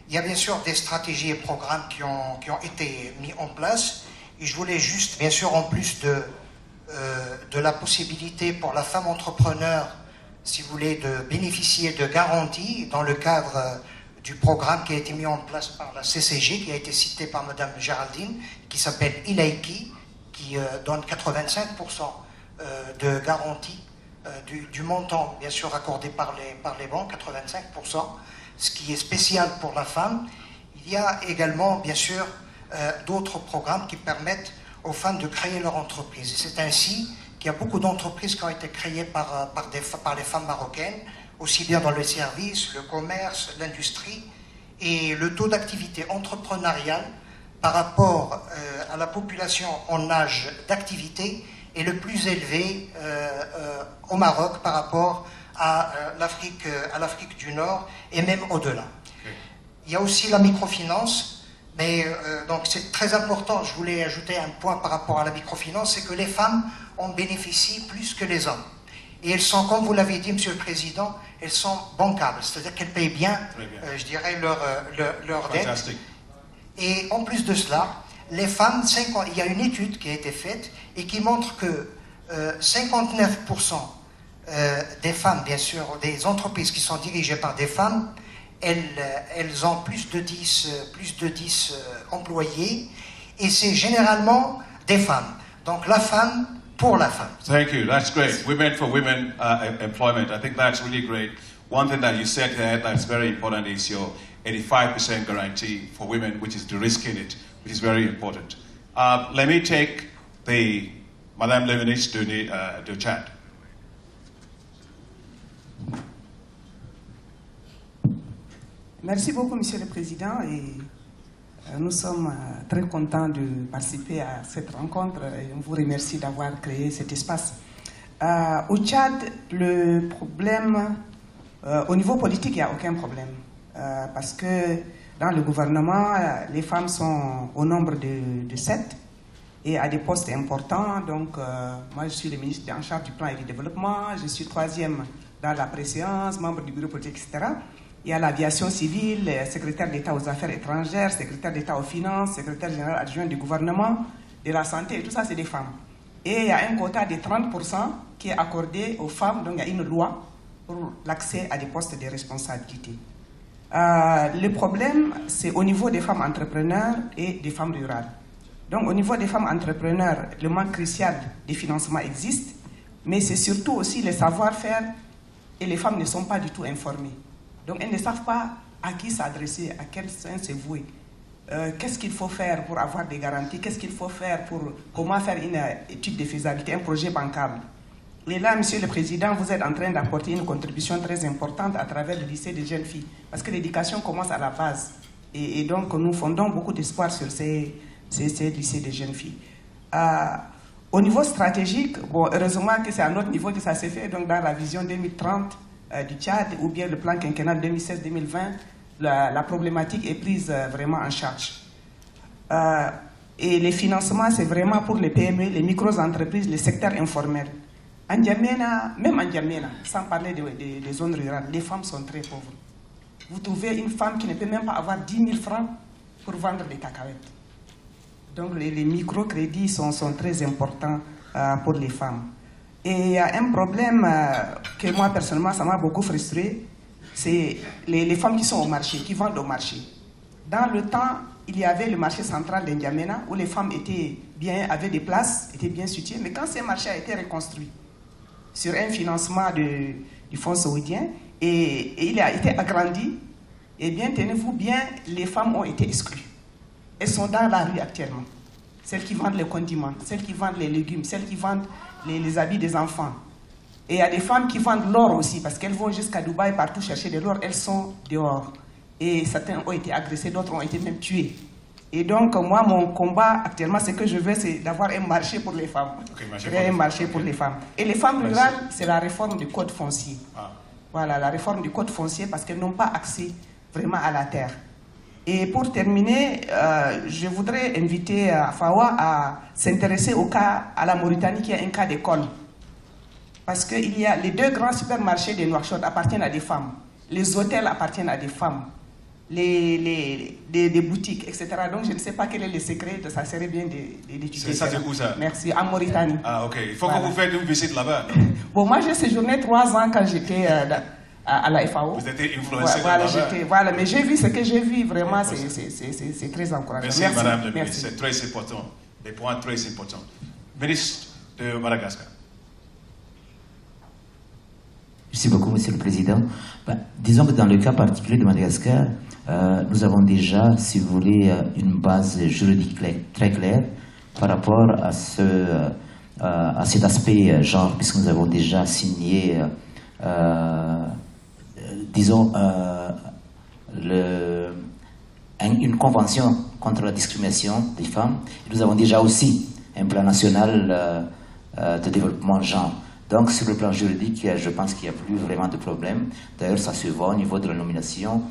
Il y a bien sûr des stratégies et programmes qui ont été mis en place. Et je voulais juste, bien sûr, en plus de la possibilité pour la femme entrepreneur, si vous voulez, de bénéficier de garanties dans le cadre du programme qui a été mis en place par la CCG, qui a été cité par Mme Géraldine, qui s'appelle Ilaiki, qui donne 85% de garantie du montant, bien sûr, accordé par les banques, 85%, ce qui est spécial pour la femme. Il y a également, bien sûr, d'autres programmes qui permettent aux femmes de créer leur entreprise. Et c'est ainsi qu'il y a beaucoup d'entreprises qui ont été créées par les femmes marocaines, aussi bien dans le service, le commerce, l'industrie, et le taux d'activité entrepreneuriale par rapport à la population en âge d'activité est le plus élevé au Maroc par rapport à l'Afrique du Nord et même au-delà. Il y a aussi la microfinance. Mais donc c'est très important, je voulais ajouter un point par rapport à la microfinance, c'est que les femmes en bénéficient plus que les hommes. Et elles sont, comme vous l'avez dit, Monsieur le Président, elles sont bancables, c'est-à-dire qu'elles payent bien, je dirais, leur dette. Et en plus de cela, les femmes, il y a une étude qui a été faite et qui montre que 59% des femmes, bien sûr, des entreprises qui sont dirigées par des femmes, elles ont plus de 10 employés, et c'est généralement des femmes. Donc la femme pour la femme. Thank you. That's great. Women for women employment. I think that's really great. One thing that you said here that's very important is your 85% guarantee for women, which is de-risking it, which is very important. Let me take Madame la Ministre de Tchad. Merci beaucoup, Monsieur le Président, et nous sommes très contents de participer à cette rencontre et on vous remercie d'avoir créé cet espace. Au Tchad, le problème, au niveau politique, il n'y a aucun problème, parce que dans le gouvernement, les femmes sont au nombre de 7 et à des postes importants. Donc, moi, je suis le ministre en charge du plan et du développement, je suis 3e dans la préséance, membre du bureau politique, etc. Il y a l'aviation civile, secrétaire d'État aux affaires étrangères, secrétaire d'État aux finances, secrétaire général adjoint du gouvernement, de la santé, et tout ça, c'est des femmes. Et il y a un quota de 30% qui est accordé aux femmes, donc il y a une loi pour l'accès à des postes de responsabilité. Le problème, c'est au niveau des femmes entrepreneurs et des femmes rurales. Donc au niveau des femmes entrepreneurs, le manque crucial des financements existe, mais c'est surtout aussi le savoir-faire, et les femmes ne sont pas du tout informées. Donc elles ne savent pas à qui s'adresser, à quel sens se vouer. Qu'est-ce qu'il faut faire pour avoir des garanties, qu'est-ce qu'il faut faire pour comment faire une étude de faisabilité, un projet bancable. Et là, Monsieur le Président, vous êtes en train d'apporter une contribution très importante à travers le lycée des jeunes filles, parce que l'éducation commence à la base. Et donc nous fondons beaucoup d'espoir sur ces lycées des jeunes filles. Au niveau stratégique, bon, heureusement que c'est à notre niveau que ça s'est fait, donc dans la vision 2030, du Tchad ou bien le plan quinquennal 2016-2020, la problématique est prise vraiment en charge. Et les financements, c'est vraiment pour les PME, les micro-entreprises, les secteurs informels. En N'Djamena, même en N'Djamena, sans parler des zones rurales, les femmes sont très pauvres. Vous trouvez une femme qui ne peut même pas avoir 10 000 francs pour vendre des cacahuètes. Donc les microcrédits sont très importants pour les femmes. Et il y a un problème que moi, personnellement, ça m'a beaucoup frustré. c'est les femmes qui sont au marché, qui vendent au marché. Dans le temps, il y avait le marché central d'Indiamena où les femmes avaient des places, étaient bien situées. Mais quand ce marché a été reconstruit sur un financement du Fonds saoudien et il a été agrandi, eh bien, tenez-vous bien, les femmes ont été exclues. Elles sont dans la rue actuellement. Celles qui vendent les condiments, celles qui vendent les légumes, celles qui vendent les habits des enfants. Et il y a des femmes qui vendent l'or aussi, parce qu'elles vont jusqu'à Dubaï, partout chercher de l'or, elles sont dehors. Et certains ont été agressés, d'autres ont été même tués. Et donc, moi, mon combat actuellement, ce que je veux, c'est d'avoir un marché pour les femmes. Un marché pour les femmes. Et les femmes rurales, c'est la réforme du code foncier. Ah. Voilà, la réforme du code foncier, parce qu'elles n'ont pas accès vraiment à la terre. Et pour terminer, je voudrais inviter Fawa à s'intéresser au cas à la Mauritanie, qui est un cas d'école. Parce que les 2 grands supermarchés de Nouakchott appartiennent à des femmes. Les hôtels appartiennent à des femmes. Des boutiques, etc. Donc je ne sais pas quel est le secret, ça serait bien d'étudier. Ça, c'est où ça? Merci, en Mauritanie. Ah, ok. Il faut que vous faites une visite là-bas. Bon, moi j'ai séjourné 3 ans quand j'étais à la FAO. Vous étiez influencé là-bas. Voilà, mais j'ai vu ce que j'ai vu, vraiment, c'est très encourageant. Merci, Madame la Ministre, c'est très important. Des points très importants. Ministre de Madagascar. Merci beaucoup, Monsieur le Président. Disons que dans le cas particulier de Madagascar, nous avons déjà, si vous voulez, une base juridique très claire par rapport à cet aspect genre, puisque nous avons déjà signé, disons, une convention contre la discrimination des femmes. Et nous avons déjà aussi un plan national de développement genre. Donc, sur le plan juridique, je pense qu'il n'y a plus vraiment de problème. D'ailleurs, ça se voit au niveau de la nomination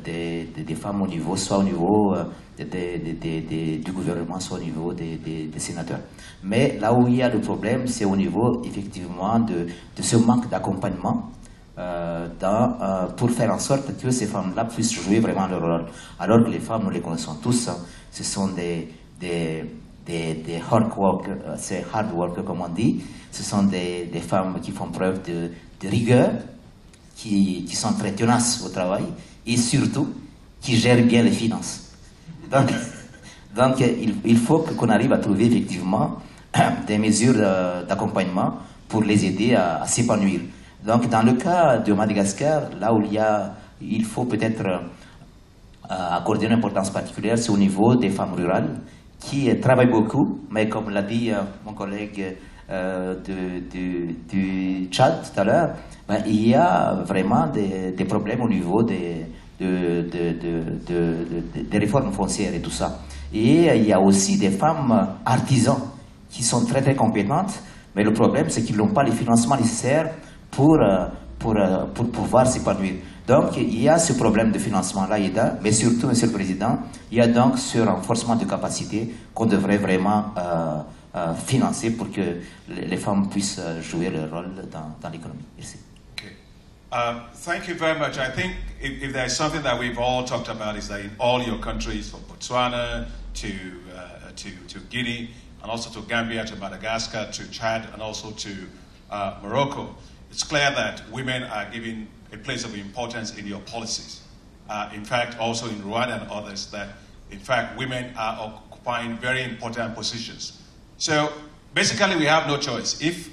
des femmes au niveau, soit au niveau du gouvernement, soit au niveau des sénateurs. Mais là où il y a le problème, c'est au niveau, effectivement, de ce manque d'accompagnement pour faire en sorte que ces femmes-là puissent jouer vraiment leur rôle. Alors que les femmes, nous les connaissons tous, hein, ce sont des hard workers, comme on dit. Ce sont des femmes qui font preuve de rigueur, qui sont très tenaces au travail et surtout qui gèrent bien les finances. Donc il faut qu'on arrive à trouver effectivement des mesures d'accompagnement pour les aider à s'épanouir. Donc dans le cas de Madagascar, là où il faut peut-être accorder une importance particulière, c'est au niveau des femmes rurales qui travaillent beaucoup, mais comme l'a dit mon collègue du Tchad tout à l'heure, il y a vraiment des problèmes au niveau des réformes foncières et tout ça. Et il y a aussi des femmes artisans qui sont très très compétentes, mais le problème c'est qu'ils n'ont pas les financements nécessaires pour pouvoir s'épanouir. Donc il y a ce problème de financement-là, mais surtout, Monsieur le Président, il y a donc ce renforcement de capacité qu'on devrait vraiment financer pour que les femmes puissent jouer leur rôle dans l'économie. Merci. Okay. Thank you very much. I think if there's something that we've all talked about is that in all your countries, from Botswana to Guinea, and also to Gambia, to Madagascar, to Chad, and also to Morocco, it's clear that women are given a place of importance in your policies. In fact, also in Rwanda and others, that in fact women are occupying very important positions. So basically we have no choice. If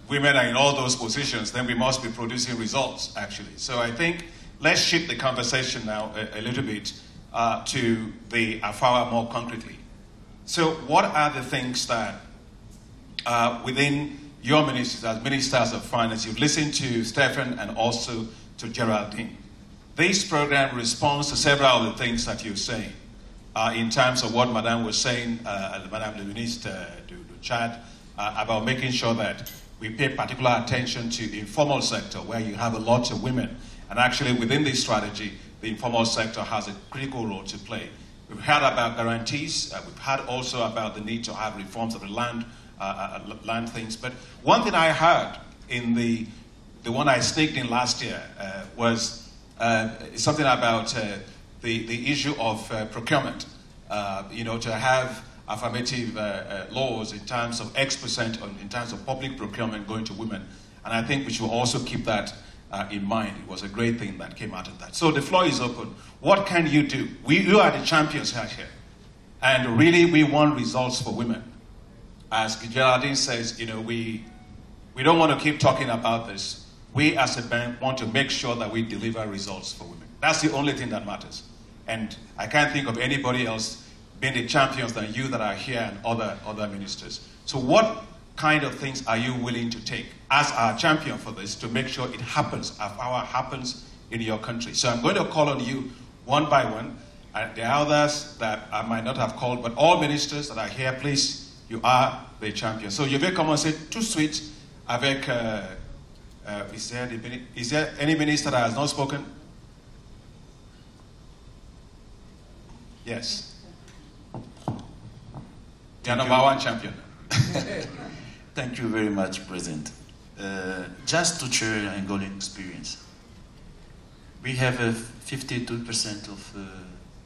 women are in all those positions, then we must be producing results, actually. So I think let's shift the conversation now a little bit to the AFAWA more concretely. So what are the things that within your ministries, as ministers of finance, you've listened to Stephen and also to Geraldine. This program responds to several of the things that you're saying. In terms of what Madame was saying, Madame the Minister du Chad, about making sure that we pay particular attention to the informal sector, where you have a lot of women. And actually, within this strategy, the informal sector has a critical role to play. We've heard about guarantees. We've heard also about the need to have reforms of the land things. But one thing I heard in the one I sneaked in last year was something about the issue of procurement. To have affirmative laws in terms of X% in terms of public procurement going to women. And I think we should also keep that in mind. It was a great thing that came out of that. So the floor is open. What can you do? You are the champions out here. And really, we want results for women. As Geraldine says, we don't want to keep talking about this. We as a bank want to make sure that we deliver results for women. That's the only thing that matters. And I can't think of anybody else being the champions than you that are here and other ministers. So what kind of things are you willing to take as our champion for this to make sure it happens, our power happens in your country? So I'm going to call on you one by one. There are others that I might not have called, but all ministers that are here, please, you are the champion. So je vais commencer tout de suite avec, is there any minister that has not spoken? Yes. You're number one champion. Thank you very much, President. Just to share Angolan experience, we have 52% of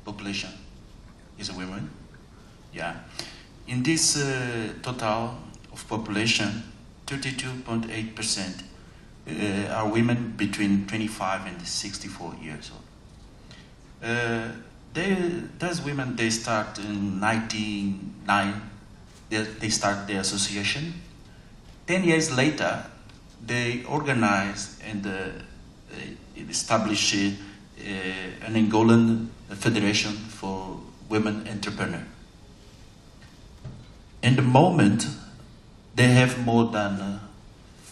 population is women. Yeah. In this total of population, 32.8% are women between 25 and 64 years old. Those women, they start in 1999. They start the association. 10 years later, they organize and establish an Angolan Federation for Women Entrepreneurs. In the moment, they have more than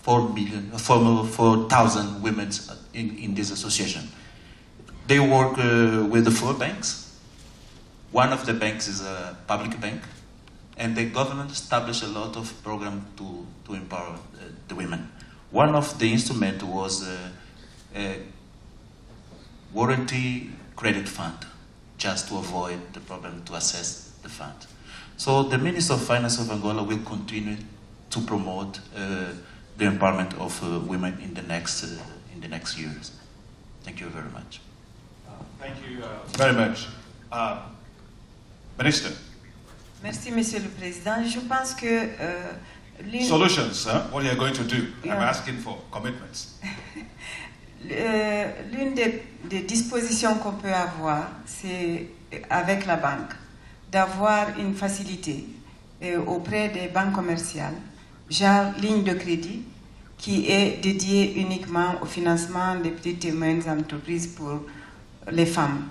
4,000 women in this association. They work with the 4 banks. One of the banks is a public bank, and the government established a lot of programs to empower the women. One of the instruments was a warranty credit fund, just to avoid the problem to access the fund. So the Minister of Finance of Angola will continue to promote the empowerment of women in the next years. Thank you very much. Thank you very much. Minister. Merci, Monsieur le Président. Je pense que solutions, huh? What are you going to do? I'm asking for commitments. L'une des dispositions qu'on peut avoir, c'est avec la banque, d'avoir une facilité auprès des banques commerciales, genre ligne de crédit, qui est dédiée uniquement au financement des petites et moyennes entreprises pour les femmes.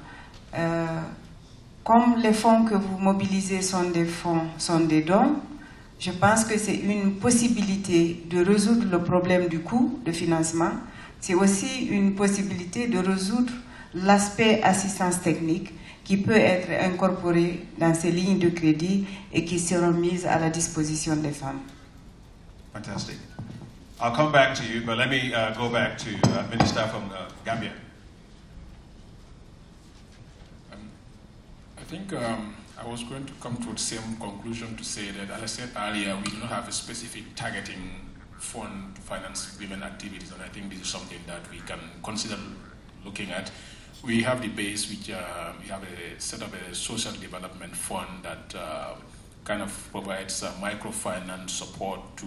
Comme les fonds que vous mobilisez sont des dons, je pense que c'est une possibilité de résoudre le problème du coût de financement. C'est aussi une possibilité de résoudre l'aspect assistance technique qui peut être incorporé dans ces lignes de crédit et qui seront mises à la disposition des femmes. Fantastic. I'll come back to you, but let me go back to Minister from Gambia. I think I was going to come to the same conclusion to say that, as I said earlier, we do not have a specific targeting fund to finance women activities, and I think this is something that we can consider looking at. We have the base, which we have set up a social development fund that kind of provides microfinance support to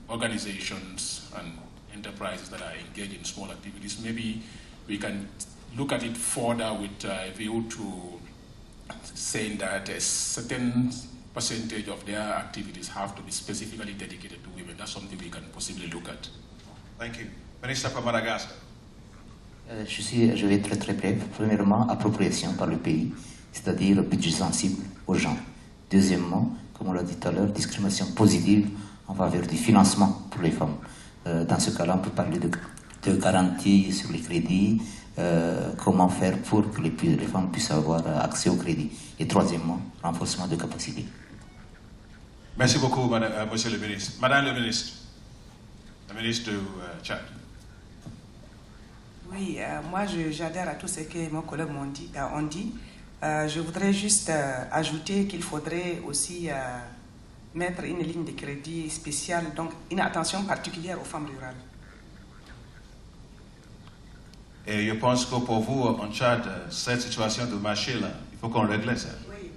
organizations and enterprises that are engaged in small activities. Maybe we can look at it further with a view to saying that a certain percentage of their activities have to be specifically dedicated to women. That's something we can possibly look at. Thank you. Minister from Madagascar. Je vais être très bref. Premièrement, appropriation par le pays, c'est-à-dire budget sensible aux gens. Deuxièmement, comme on l'a dit tout à l'heure, discrimination positive en faveur du financement pour les femmes. Dans ce cas-là, on peut parler de garantie sur les crédits, comment faire pour que les femmes puissent avoir accès au crédit. Et troisièmement, renforcement de capacité. Merci beaucoup, Monsieur le ministre. Madame le ministre du Tchad. Oui, moi j'adhère à tout ce que mes collègues ont dit. Je voudrais juste ajouter qu'il faudrait aussi mettre une ligne de crédit spéciale, donc une attention particulière aux femmes rurales. Et je pense que pour vous, en Tchad, cette situation de marché là, il faut qu'on règle ça. Oui.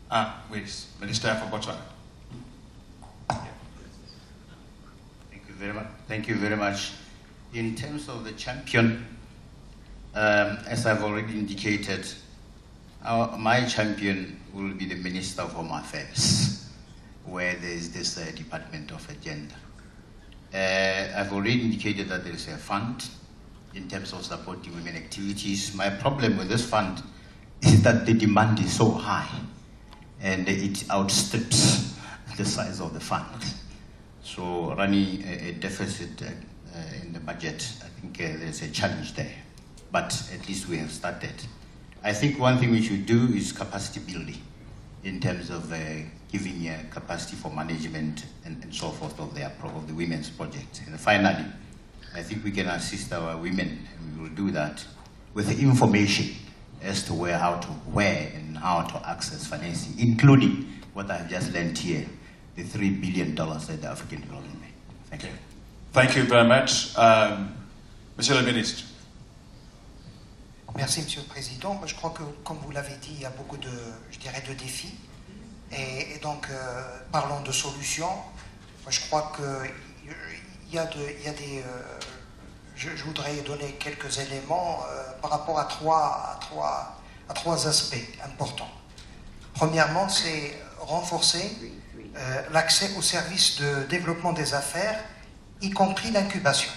Ah, oui, Minister from Botswana. very much. Thank you very much. In terms of the champion, as I've already indicated, my champion will be the Minister of Home Affairs, where there is this Department of Agenda. I've already indicated that there is a fund in terms of supporting women activities. My problem with this fund is that the demand is so high and it outstrips the size of the fund. So running a deficit in the budget, I think there's a challenge there. But at least we have started. I think one thing we should do is capacity building in terms of giving capacity for management and so forth of the women's project. And finally, I think we can assist our women, and we will do that with the information as to where and how to access financing, including what I've just learned here, the $3 billion at the African Development Bank. Thank you. Thank you very much. Monsieur le Ministre. Merci, Monsieur le Président. Moi, je crois que, comme vous l'avez dit, il y a beaucoup de, je dirais, de défis. Et donc, parlons de solutions. Moi, je crois qu'il y a des... je voudrais donner quelques éléments par rapport à trois aspects importants. Premièrement, c'est renforcer l'accès aux services de développement des affaires, y compris l'incubation.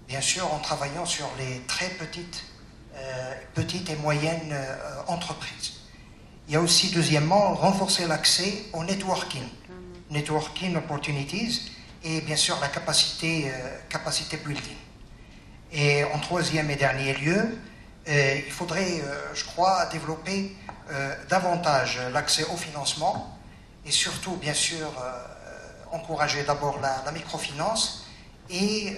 Bien sûr, en travaillant sur les très petites et moyennes entreprises. Il y a aussi, deuxièmement, renforcer l'accès au networking opportunities, et bien sûr la capacité building. Et en troisième et dernier lieu, il faudrait, je crois, développer davantage l'accès au financement, et surtout, bien sûr, encourager d'abord la microfinance, et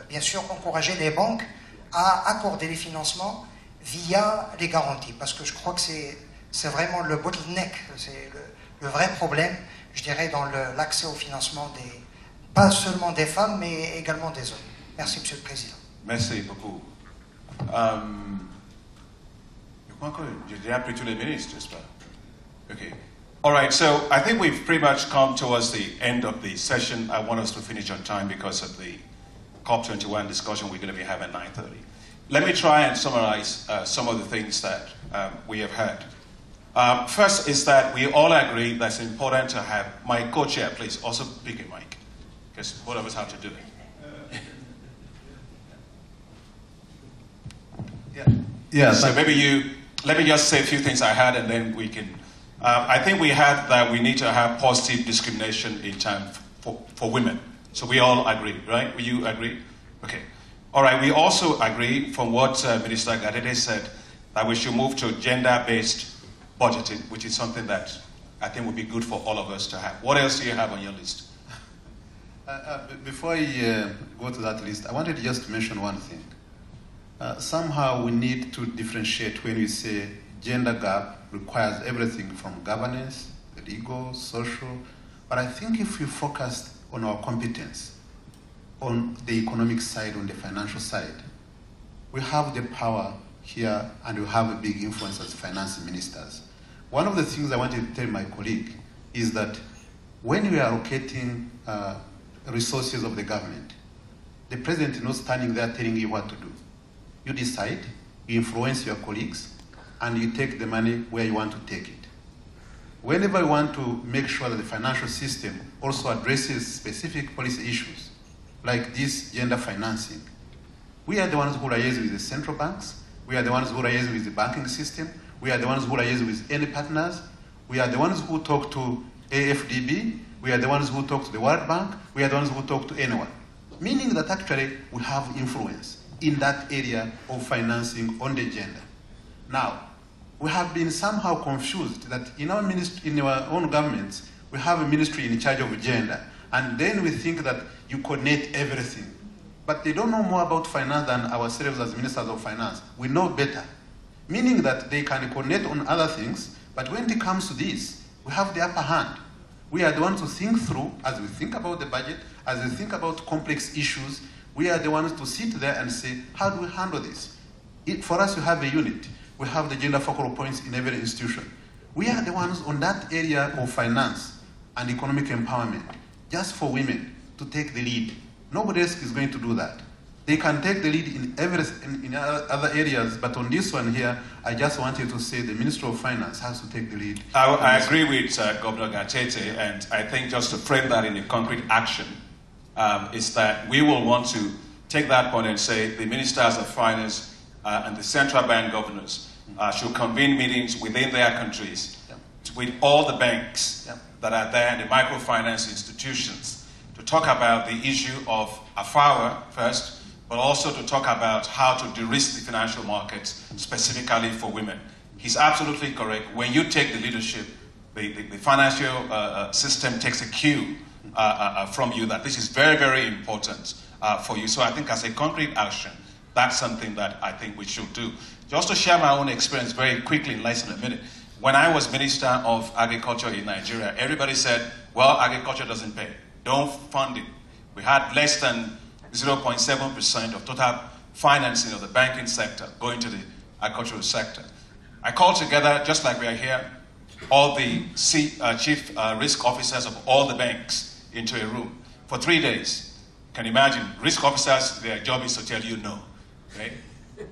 bien sûr encourager les banques à accorder les financements via les garanties, parce que je crois que c'est vraiment le bottleneck, c'est le vrai problème, je dirais, dans l'accès au financement pas seulement des femmes, mais également des hommes. Merci, Monsieur le Président. Merci beaucoup. Je crois que j'ai appris tous les ministres, j'espère. Okay. All right, so I think we've pretty much come towards the end of the session. I want us to finish on time because of the COP21 discussion we're going to be having at 9:30. Let me try and summarize some of the things that we have heard. First is that we all agree that it's important to have my co-chair, please, also pick a mic, because both of us have to do it. Yeah. So maybe let me just say a few things I had, and then we can. I think we had that we need to have positive discrimination in time for women. So we all agree, right? Will you agree? Okay. All right. We also agree from what Minister Gadede said that we should move to gender-based budgeting, which is something that I think would be good for all of us to have. What else do you have on your list? Before I go to that list, I wanted just to mention one thing. Somehow we need to differentiate when we say gender gap requires everything from governance, legal, social, but I think if we focus on our competence, on the economic side, on the financial side, we have the power here and we have a big influence as finance ministers. One of the things I wanted to tell my colleague is that when we are allocating resources of the government, the president is not standing there telling you what to do. You decide, you influence your colleagues, and you take the money where you want to take it. Whenever you want to make sure that the financial system also addresses specific policy issues, like this gender financing, we are the ones who liaise with the central banks, we are the ones who liaise with the banking system, we are the ones who liaise with any partners, we are the ones who talk to AFDB, we are the ones who talk to the World Bank, we are the ones who talk to anyone. Meaning that actually we have influence in that area of financing on the gender. Now, we have been somehow confused that in our own governments, we have a ministry in charge of gender, and then we think that you coordinate everything. But they don't know more about finance than ourselves as ministers of finance. We know better, meaning that they can coordinate on other things, but when it comes to this, we have the upper hand. We are the ones to think through, as we think about the budget, as we think about complex issues, we are the ones to sit there and say, how do we handle this? For us, we have a unit. We have the gender focal points in every institution. We are the ones on that area of finance and economic empowerment, just for women to take the lead. Nobody else is going to do that. They can take the lead in other areas, but on this one here, I just wanted to say the Minister of Finance has to take the lead. I agree with Governor Gatete, and I think just to frame that in a concrete action is that we will want to take that point and say the Ministers of Finance and the central bank governors should convene meetings within their countries with all the banks that are there and the microfinance institutions to talk about the issue of AFAWA first, but also to talk about how to de-risk the financial markets specifically for women. He's absolutely correct. When you take the leadership, the financial system takes a cue from you that this is very, very important for you. So I think as a concrete action, that's something that I think we should do. Just to share my own experience very quickly in less than a minute. When I was Minister of Agriculture in Nigeria, everybody said, well, agriculture doesn't pay. Don't fund it. We had less than 0.7% of total financing of the banking sector going to the agricultural sector. I called together, just like we are here, all the chief risk officers of all the banks into a room for 3 days. Can you imagine? Risk officers, their job is to tell you no. Okay?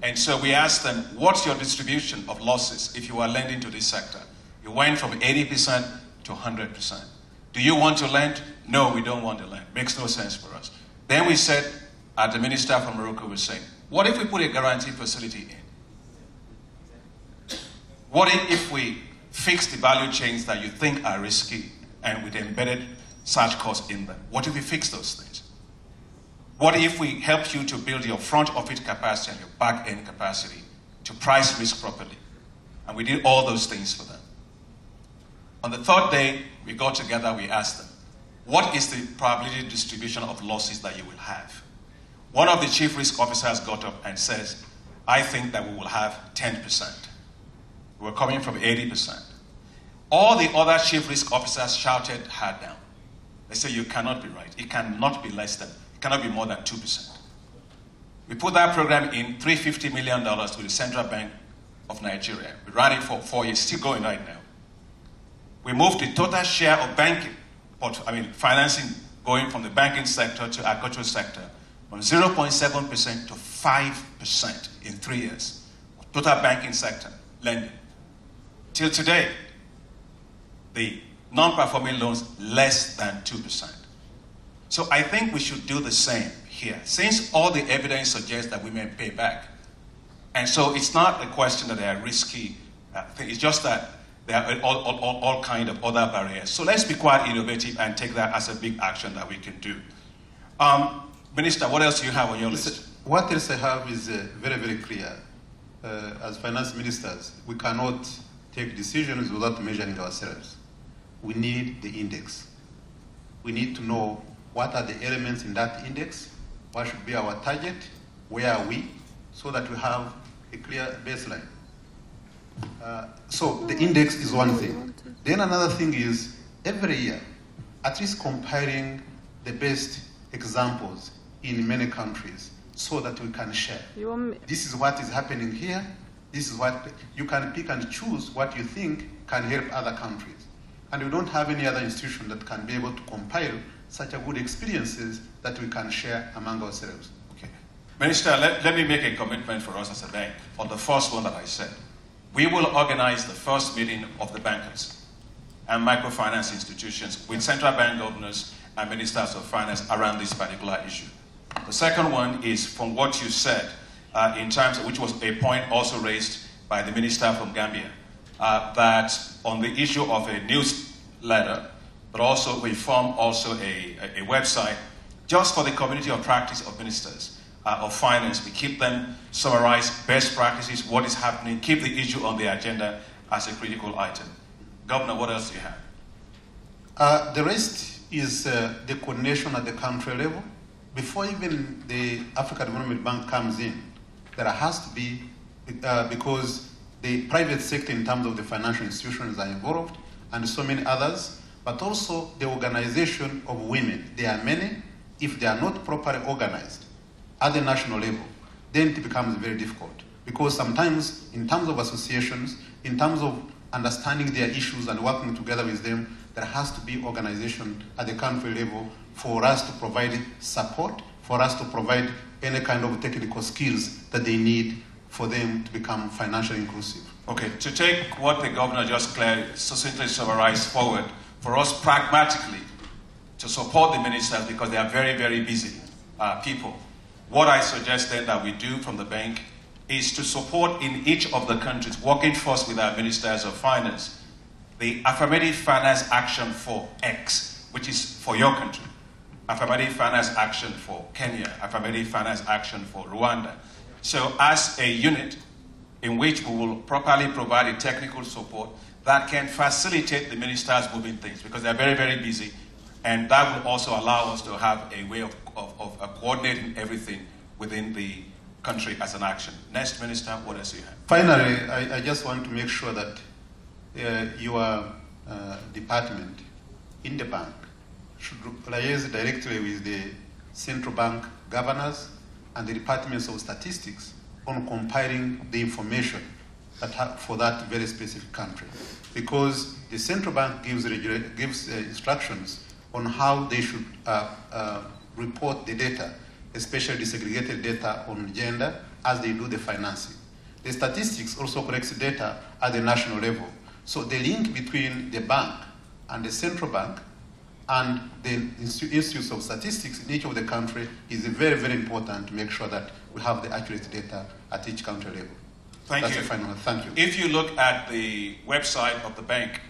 And so we asked them, what's your distribution of losses if you are lending to this sector? You went from 80% to 100%. Do you want to lend? No, we don't want to lend. Makes no sense for us. Then we said, the minister from Morocco was saying, what if we put a guarantee facility in? What if we fix the value chains that you think are risky and with embedded such costs in them? What if we fix those things? What if we help you to build your front office capacity and your back end capacity to price risk properly? And we did all those things for them. On the third day, we got together, we asked them, what is the probability distribution of losses that you will have? One of the chief risk officers got up and says, I think that we will have 10%. We were coming from 80%. All the other chief risk officers shouted her down. They said, you cannot be right. It cannot be less than, it cannot be more than 2%. We put that program in $350 million to the Central Bank of Nigeria. We ran it for 4 years, still going right now. We moved the total share of banking, financing going from the banking sector to agricultural sector from 0.7% to 5% in 3 years. Total banking sector lending. Till today, the non-performing loans less than 2%. So I think we should do the same here, since all the evidence suggests that women pay back. And so it's not a question that they are risky. It's just that there are all kind of other barriers. So let's be quite innovative and take that as a big action that we can do. Minister, what else do you have on your list? What else I have is very, very clear. As finance ministers, we cannot take decisions without measuring ourselves. We need the index. We need to know what are the elements in that index, what should be our target, where are we, so that we have a clear baseline. So the index is one thing. Then another thing is every year, at least comparing the best examples in many countries so that we can share. This is what is happening here. This is what you can pick and choose what you think can help other countries. And we don't have any other institution that can be able to compile such a good experiences that we can share among ourselves. Okay. Minister, let me make a commitment for us as a bank on the first one that I said. We will organize the first meeting of the bankers and microfinance institutions with central bank governors and ministers of finance around this particular issue. The second one is from what you said in terms of, which was a point also raised by the minister from Gambia, that on the issue of a newsletter, but also we form also a website just for the community of practice of ministers of finance. We keep them summarize best practices, what is happening, keep the issue on the agenda as a critical item. Governor, what else do you have? The rest is the coordination at the country level. Before even the African Development Bank comes in, there has to be, because the private sector in terms of the financial institutions are involved and so many others, but also the organization of women. There are many. If they are not properly organized at the national level, then it becomes very difficult. Because sometimes, in terms of associations, in terms of understanding their issues and working together with them, there has to be organization at the country level for us to provide support, for us to provide any kind of technical skills that they need for them to become financially inclusive. Okay, to take what the governor just succinctly summarized forward, for us pragmatically to support the ministers because they are very, very busy people, what I suggest then that we do from the bank is to support in each of the countries, working first with our ministers of finance, the affirmative finance action for X, which is for your country, affirmative finance action for Kenya, affirmative finance action for Rwanda. So as a unit in which we will properly provide a technical support that can facilitate the ministers moving things because they're very, very busy, and that will also allow us to have a way of coordinating everything within the country as an action. Next, Minister, what else do you have? Finally, I just want to make sure that your department in the bank should liaise directly with the central bank governors and the departments of statistics on compiling the information for that very specific country. Because the central bank gives instructions on how they should report the data, especially desegregated data on gender, as they do the financing. The statistics also collects data at the national level. So the link between the bank and the central bank and the institutes of statistics in each of the country is very, very important to make sure that we have the accurate data at each country level. Thank you. Thank you. If you look at the website of the bank,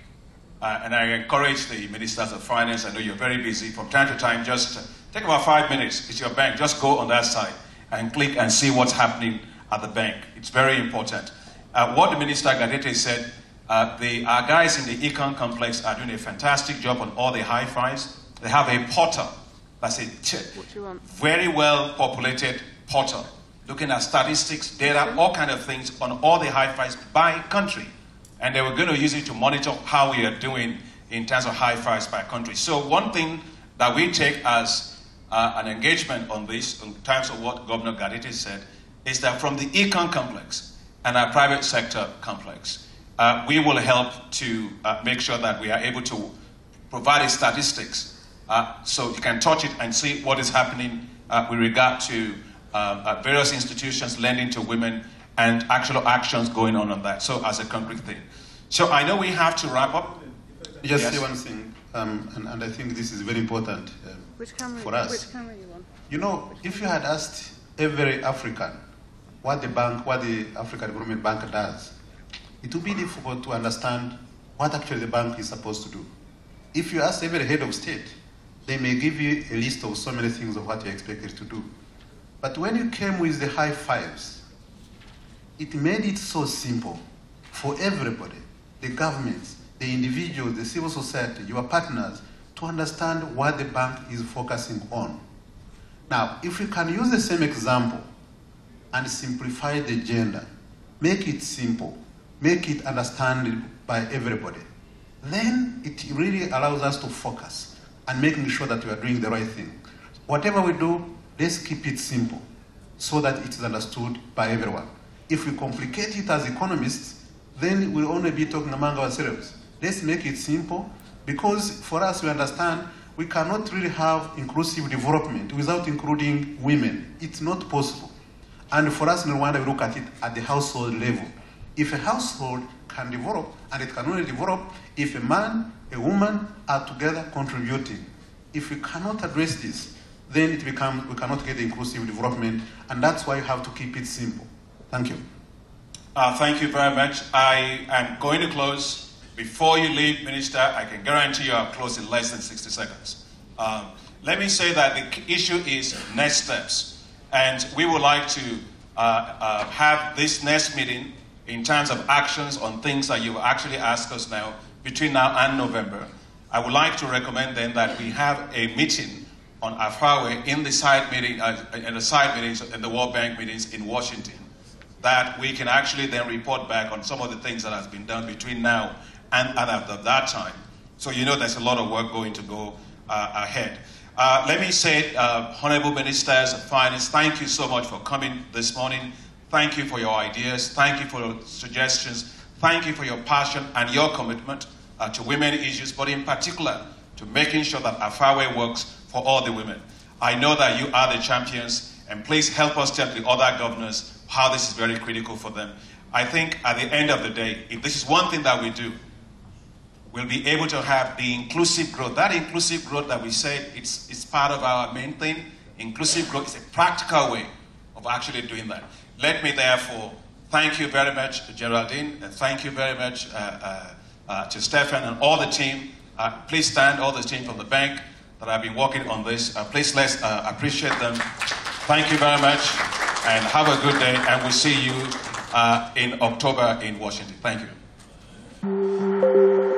and I encourage the ministers of finance, I know you're very busy, from time to time, just take about 5 minutes. It's your bank. Just go on that site and click and see what's happening at the bank. It's very important. What the Minister Gadete said, our guys in the Econ complex are doing a fantastic job on all the hi-fis. They have a portal. That's a very well populated portal, looking at statistics, data, all kind of things on all the hi-fis by country. And they were going to use it to monitor how we are doing in terms of hi-fis by country. So one thing that we take as an engagement on this, in terms of what Governor Gadete said, is that from the Econ complex and our private sector complex, we will help to make sure that we are able to provide statistics so you can touch it and see what is happening with regard to various institutions lending to women and actual actions going on that, so as a concrete thing. So I know we have to wrap up. Just say one thing, and I think this is very important for us. Which camera you on? You know, if you had asked every African what the African Development Bank does, it would be difficult to understand what actually the bank is supposed to do. If you ask every head of state, they may give you a list of so many things of what you're expected to do. But when you came with the high fives, it made it so simple for everybody, the governments, the individuals, the civil society, your partners, to understand what the bank is focusing on. Now, if we can use the same example and simplify the agenda, make it simple, make it understandable by everybody, then it really allows us to focus and making sure that we are doing the right thing. Whatever we do, let's keep it simple so that it is understood by everyone. If we complicate it as economists, then we'll only be talking among ourselves. Let's make it simple, because for us, we understand we cannot really have inclusive development without including women. It's not possible. And for us in Rwanda, we look at it at the household level. If a household can develop, and it can only develop if a man, a woman are together contributing. If we cannot address this, then we cannot get the inclusive development, and that's why you have to keep it simple. Thank you. Thank you very much. I am going to close. Before you leave, Minister, I can guarantee you I'll close in less than 60 seconds. Let me say that the issue is next steps. And we would like to have this next meeting in terms of actions on things that you've actually asked us now, between now and November. I would like to recommend then that we have a meeting on Afrawe in the side meeting, in the side meetings, in the World Bank meetings in Washington, that we can actually then report back on some of the things that has been done between now and after that time. So you know there's a lot of work going to go ahead. Let me say, Honorable Ministers of Finance, thank you so much for coming this morning. Thank you for your ideas. Thank you for your suggestions. Thank you for your passion and your commitment to women issues, but in particular to making sure that Afawe works for all the women. I know that you are the champions, and please help us tell the other governors how this is very critical for them. I think at the end of the day, if this is one thing that we do, we'll be able to have the inclusive growth. That inclusive growth that we said, it's part of our main thing. Inclusive growth is a practical way of actually doing that. Let me therefore thank you very much, Geraldine, and thank you very much to Stefan and all the team. Please stand, all the team from the bank that have been working on this. Please let's appreciate them. Thank you very much, and have a good day, and we'll see you in October in Washington. Thank you.